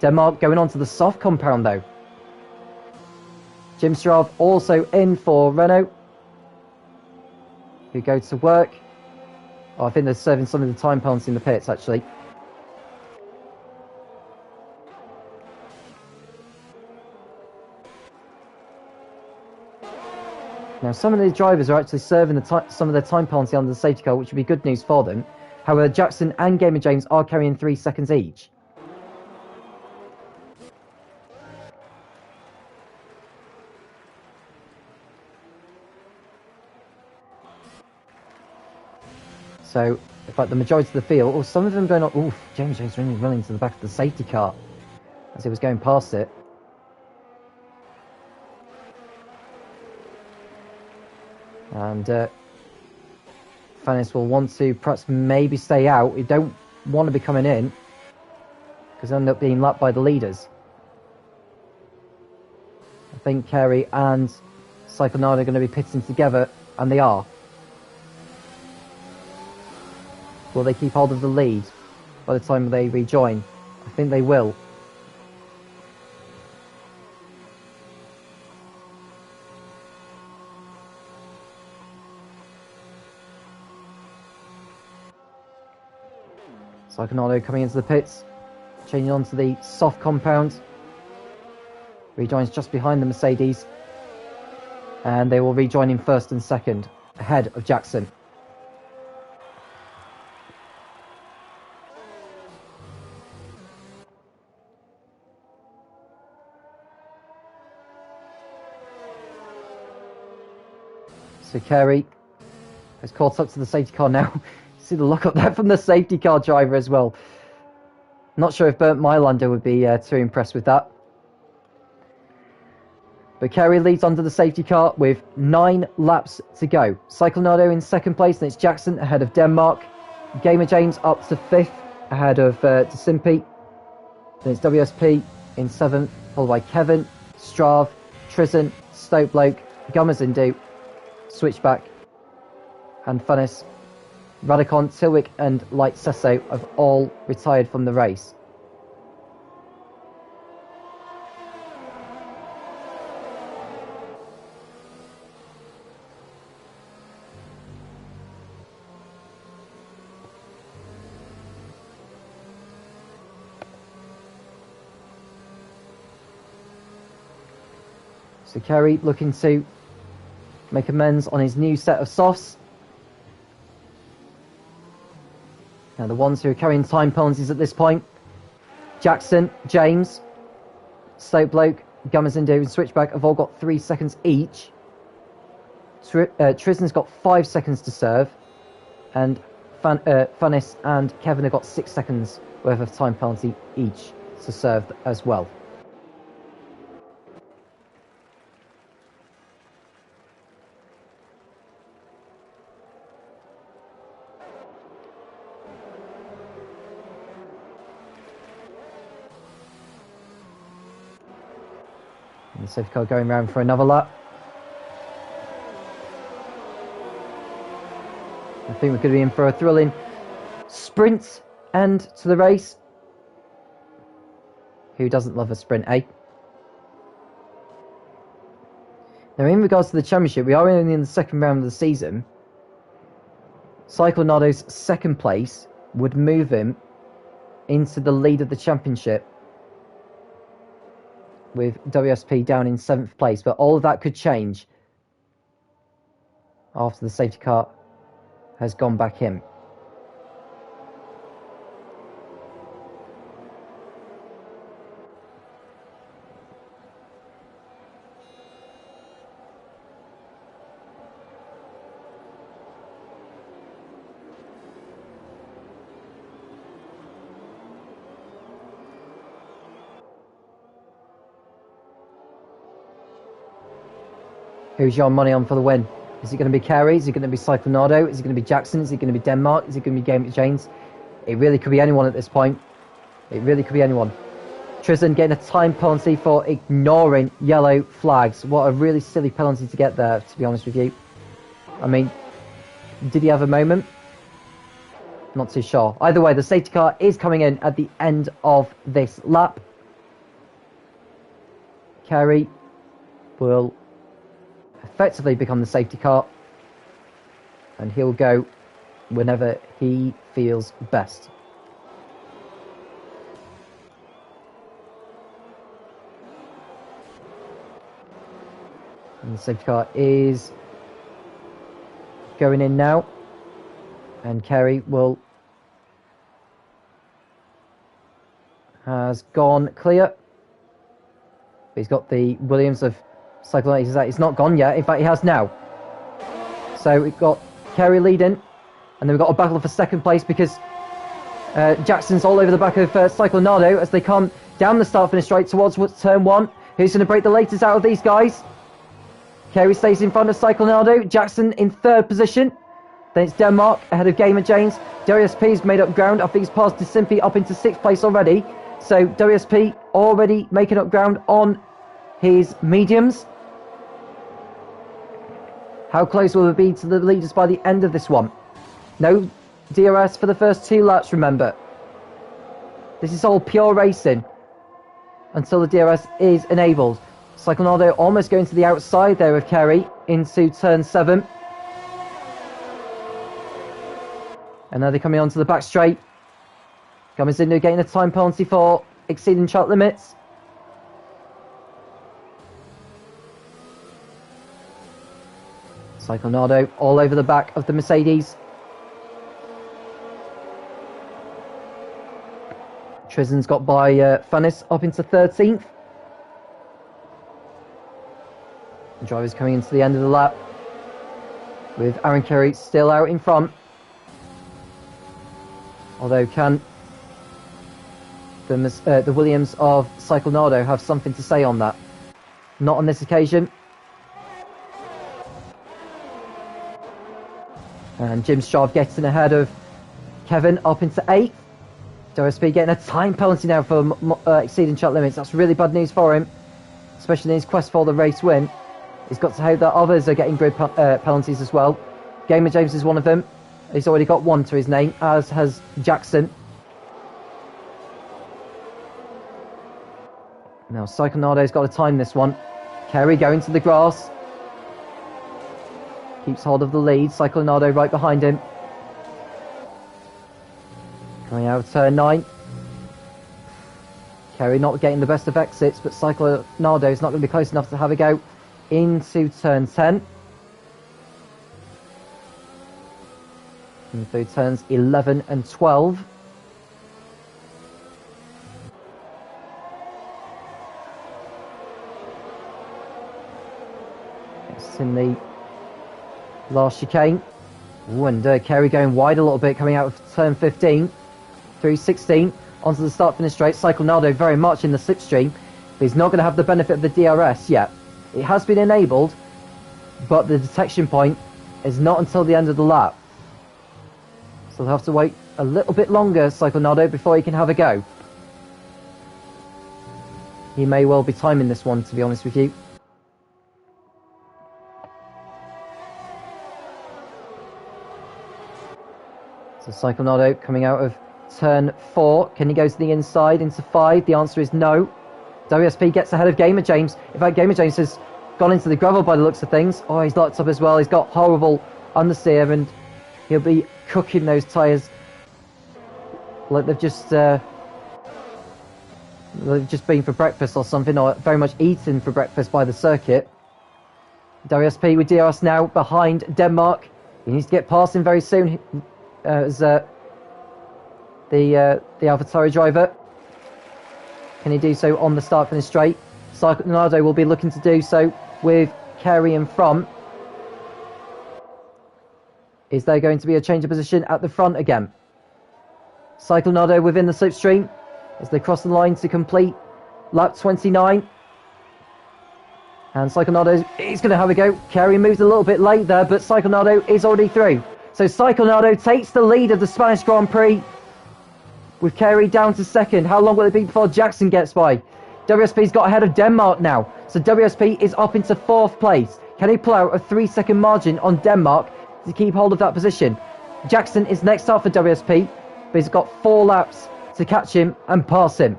Denmark going on to the soft compound though. Jim Strav also in for Renault, who go to work. Oh, I think they're serving some of the time penalty in the pits actually. Now, some of the drivers are actually serving some of their time penalty under the safety car, which would be good news for them. However, Jackson and Gamer James are carrying 3 seconds each. So, in fact, the majority of the field, some of them going on. Oof, James James running to the back of the safety car as he was going past it. And Fannis will want to perhaps maybe stay out. You don't want to be coming in because they end up being lapped by the leaders. I think Carey and Cyclonado are going to be pitting together, and they are. Will they keep hold of the lead by the time they rejoin? I think they will. Cyclonado coming into the pits, changing on to the soft compound. Rejoins just behind the Mercedes. And they will rejoin in first and second, ahead of Jackson. So Carey has caught up to the safety car now. See the look up there from the safety car driver as well. Not sure if Bernd Mailander would be too impressed with that. But Carey leads onto the safety car with 9 laps to go. Cyclonado in second place, then it's Jackson ahead of Denmark. Gamer James up to 5th ahead of DeSimpi. Then it's WSP in 7th, followed by Kevin, Strav, Trizan, Stokebloke, Gamazindu, Switchback, and Funnis. Radicon, Tilwick and Light Sesso have all retired from the race. So Carey looking to make amends on his new set of softs. Now the ones who are carrying time penalties at this point: Jackson, James, Stokebloke, Gamazindu and Switchback have all got 3 seconds each. Trislan's got 5 seconds to serve, and Funnis and Kevin have got 6 seconds worth of time penalty each to serve as well. And the safety car going round for another lap. I think we're going to be in for a thrilling sprint end to the race. Who doesn't love a sprint, eh? Now, in regards to the championship, we are only in the second round of the season. Cyclonado's second place would move him into the lead of the championship, with WSP down in 7th place, but all of that could change after the safety car has gone back in. Who's your money on for the win? Is it going to be Carey? Is it going to be Cyclonado? Is it going to be Jackson? Is it going to be Denmark? Is it going to be Gamer James? It really could be anyone at this point. It really could be anyone. Tristan getting a time penalty for ignoring yellow flags. What a really silly penalty to get there, to be honest with you. I mean, did he have a moment? Not too sure. Either way, the safety car is coming in at the end of this lap. Carey will effectively become the safety car, and he'll go whenever he feels best. And the safety car is going in now, and Carey has gone clear. He's got the Williams of Cyclone. He's not gone yet. In fact, he has now. So we've got Carey leading, and then we've got a battle for second place because Jackson's all over the back of Cyclonado as they come down the start-finish straight towards turn 1. Who's going to break the latest out of these guys? Carey stays in front of Cyclonado. Jackson in 3rd position. Then it's Denmark ahead of Gamer James. WSP's made up ground. I think he's passed DeSimpi up into 6th place already. So WSP already making up ground on his mediums. How close will it be to the leaders by the end of this one? No DRS for the first 2 laps, remember. This is all pure racing until the DRS is enabled. Cyclonado almost going to the outside there of Carey into turn 7. And now they're coming onto the back straight. Gamazindu getting a time penalty for exceeding track limits. Cyclonado all over the back of the Mercedes. Tristan's got by Funnis up into 13th. The driver's coming into the end of the lap. with Aaron Carey still out in front. Although can the Williams of Cyclonado have something to say on that? Not on this occasion. And Jim Straub getting ahead of Kevin up into 8th. WSP getting a time penalty now for exceeding track limits. That's really bad news for him, especially in his quest for the race win. He's got to hope that others are getting grid penalties as well. Gamer James is one of them. He's already got one to his name, as has Jackson. Now Cyclonado's got to time this one. Carey going to the grass. Keeps hold of the lead. Cyclonado right behind him. Coming out of turn 9. Carey not getting the best of exits, but Cyclonado is not going to be close enough to have a go into turn 10. And through turns 11 and 12. It's in the last chicane. Ooh, and Carey going wide a little bit, coming out of turn 15 through 16 onto the start-finish straight. Cyclonado very much in the slipstream, but he's not going to have the benefit of the DRS yet. It has been enabled, but the detection point is not until the end of the lap. So they'll have to wait a little bit longer, Cyclonado, before he can have a go. He may well be timing this one, to be honest with you. So Cyclonado coming out of turn 4. Can he go to the inside into 5? The answer is no. WSP gets ahead of Gamer James. In fact, Gamer James has gone into the gravel by the looks of things. Oh, he's locked up as well. He's got horrible understeer, and he'll be cooking those tyres like they've just been for breakfast or something, or very much eaten for breakfast by the circuit. WSP with DRS now behind Denmark. He needs to get past him very soon as the AlphaTauri driver. Can he do so on the start finish straight? Cyclonado will be looking to do so with Carey in front. Is there going to be a change of position at the front again? Cyclonado within the slipstream as they cross the line to complete lap 29. And Cyclonado is going to have a go. Carey moved a little bit late there, but Cyclonado is already through. So Cyclonado takes the lead of the Spanish Grand Prix with Carey down to 2nd. How long will it be before Jackson gets by? WSP's got ahead of Denmark now. So WSP is up into 4th place. Can he pull out a 3-second margin on Denmark to keep hold of that position? Jackson is next up for WSP, but he's got 4 laps to catch him and pass him.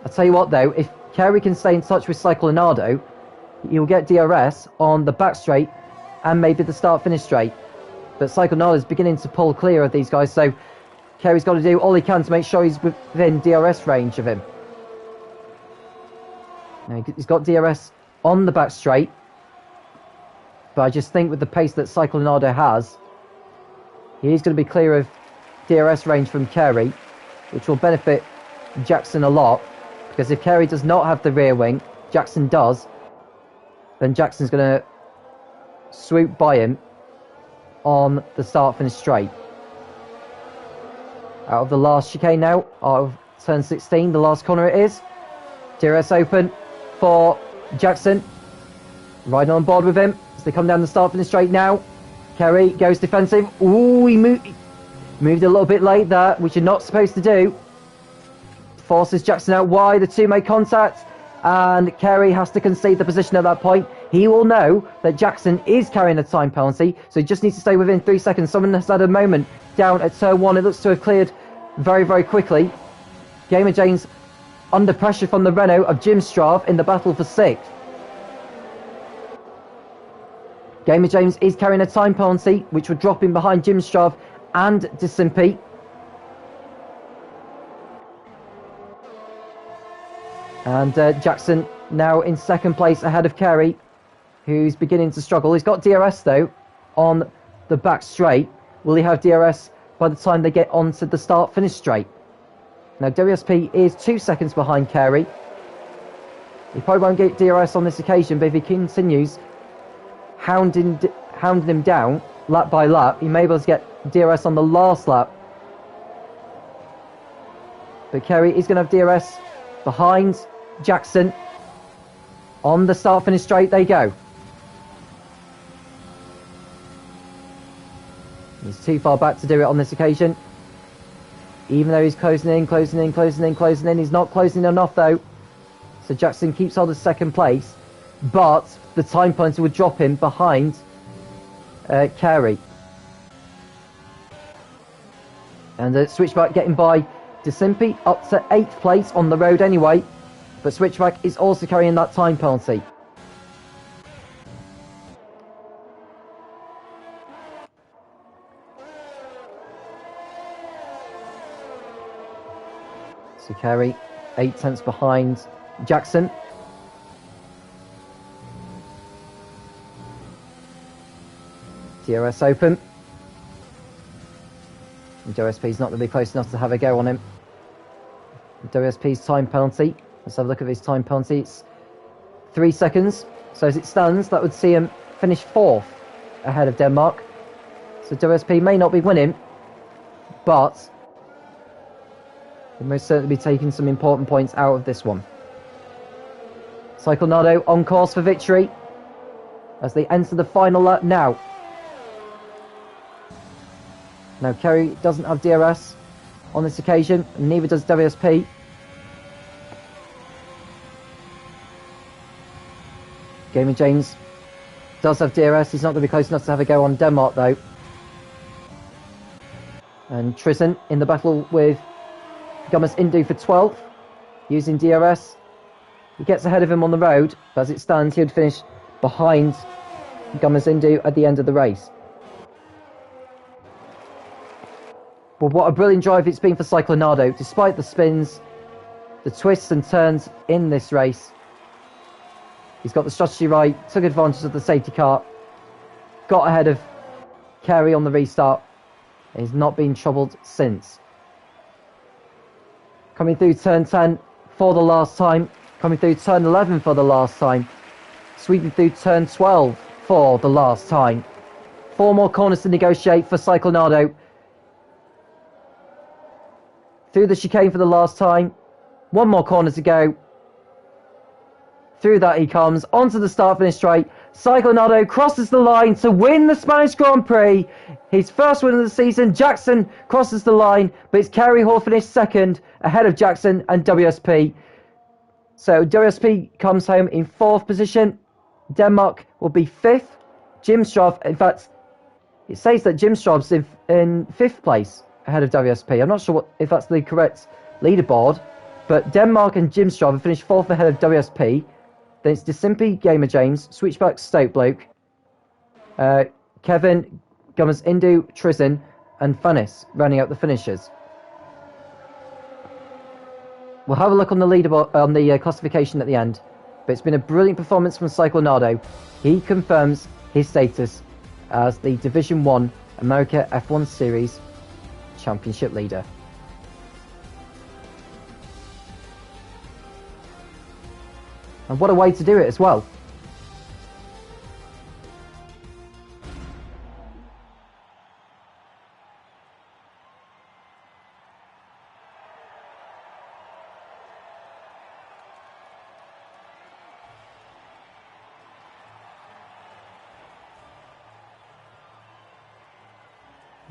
I'll tell you what though, if Carey can stay in touch with Cyclonado, he'll get DRS on the back straight and maybe the start-finish straight. But Cyclonado is beginning to pull clear of these guys, so Carey's got to do all he can to make sure he's within DRS range of him. Now, he's got DRS on the back straight, but I just think with the pace that Cyclonado has, he's going to be clear of DRS range from Carey, which will benefit Jackson a lot, because if Carey does not have the rear wing, Jackson does, then Jackson's going to swoop by him on the start-finish straight. Out of the last chicane now, out of turn 16, the last corner it is. DRS open for Jackson. Riding on board with him as they come down the start-finish straight now. Carey goes defensive. Ooh, he moved a little bit late there, which you're not supposed to do. Forces Jackson out wide, the two make contact, and Carey has to concede the position at that point. He will know that Jackson is carrying a time penalty, so he just needs to stay within 3 seconds. Someone has had a moment down at turn 1. It looks to have cleared very, very quickly. Gamer James under pressure from the Renault of Jim Straub in the battle for 6th. Gamer James is carrying a time penalty, which would drop him behind Jim Straub and Disimpi. And Jackson now in 2nd place ahead of Carey, who's beginning to struggle. He's got DRS though on the back straight. Will he have DRS by the time they get onto the start-finish straight? Now WSP is 2 seconds behind Carey. He probably won't get DRS on this occasion, but if he continues hounding him down lap by lap, he may be able to get DRS on the last lap. But Kerry is going to have DRS behind Jackson on the start-finish straight. They go. He's too far back to do it on this occasion. Even though he's closing in. He's not closing enough though. So Jackson keeps hold of second place. But the time penalty would drop him behind Carey. And the Switchback getting by DeSimpi up to 8th place on the road anyway. But Switchback is also carrying that time penalty. So Carey 8 tenths behind Jackson. DRS open. And WSP's not going to be close enough to have a go on him. WSP's time penalty. Let's have a look at his time penalty. It's 3 seconds. So as it stands, that would see him finish 4th ahead of Denmark. So WSP may not be winning, but he'll most certainly be taking some important points out of this one. Cyclonado on course for victory as they enter the final lap now. Now Kerry doesn't have DRS on this occasion, and neither does WSP. Gamer James does have DRS. He's not going to be close enough to have a go on Denmark though. And Tristan in the battle with Gummers Indu for 12th, using DRS. He gets ahead of him on the road, but as it stands, he would finish behind Gummers Indu at the end of the race. But what a brilliant drive it's been for Cyclonado, despite the spins, the twists and turns in this race. He's got the strategy right, took advantage of the safety car, got ahead of Carey on the restart, and he's not been troubled since. Coming through turn 10 for the last time, coming through turn 11 for the last time, sweeping through turn 12 for the last time. 4 more corners to negotiate for Cyclonado. Through the chicane for the last time. 1 more corner to go. Through that he comes, onto the start-finish straight. Cyclonado crosses the line to win the Spanish Grand Prix. His first win of the season. Jackson crosses the line, but it's Carey who finished second, ahead of Jackson and WSP. So WSP comes home in 4th position. Denmark will be 5th. Jim Straub, in fact, it says that Jim Straub's in 5th place, ahead of WSP. I'm not sure if that's the correct leaderboard, but Denmark and Jim Straub have finished 4th ahead of WSP. Then it's DeSimpi, Gamer James, Switchback, Stoke Bloke, Kevin, Gummers Indu, Tristan, and Fannis rounding out the finishers. We'll have a look on the leaderboard, on the classification at the end, but it's been a brilliant performance from Cyclonado. He confirms his status as the Division 1 America F1 Series Championship leader. And what a way to do it as well.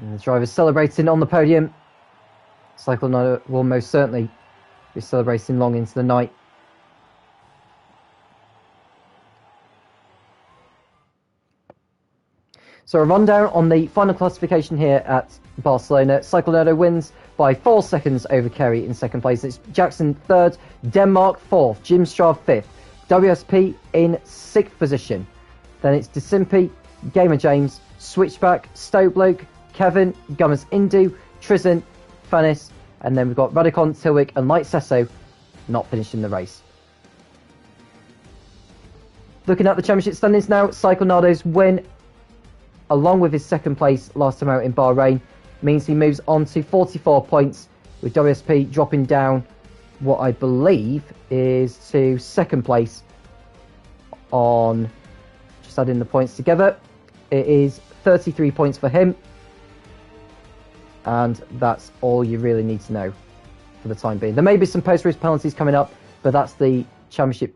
And the driver's celebrating on the podium. Cyclonado will most certainly be celebrating long into the night. So a rundown on the final classification here at Barcelona. Cyclonado wins by 4 seconds over Carey in 2nd place. It's Jackson 3rd, Denmark 4th, Jim Straub 5th, WSP in 6th position. Then it's DeSimpi, Gamer James, Switchback, Stokebloke, Kevin, Gummers Indu, Tristan, Fannis, and then we've got Radicon, Tilwick and Light Sesso not finishing the race. Looking at the championship standings now, Cyclonado's win, along with his 2nd place last time out in Bahrain, means he moves on to 44 points, with WSP dropping down what I believe is to second place on, just adding the points together, it is 33 points for him, and that's all you really need to know for the time being. There may be some post-race penalties coming up, but that's the championship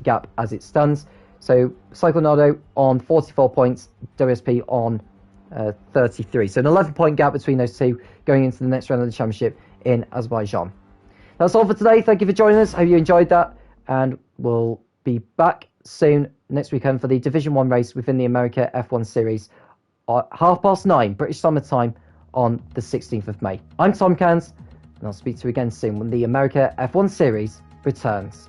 gap as it stands. So Cyclonado on 44 points, WSP on 33. So an 11-point gap between those two going into the next round of the championship in Azerbaijan. That's all for today. Thank you for joining us. Hope you enjoyed that, and we'll be back soon next weekend for the Division 1 race within the America F1 Series at 9:30 British Summer Time on the 16th of May. I'm Tom Cairns, and I'll speak to you again soon when the America F1 Series returns.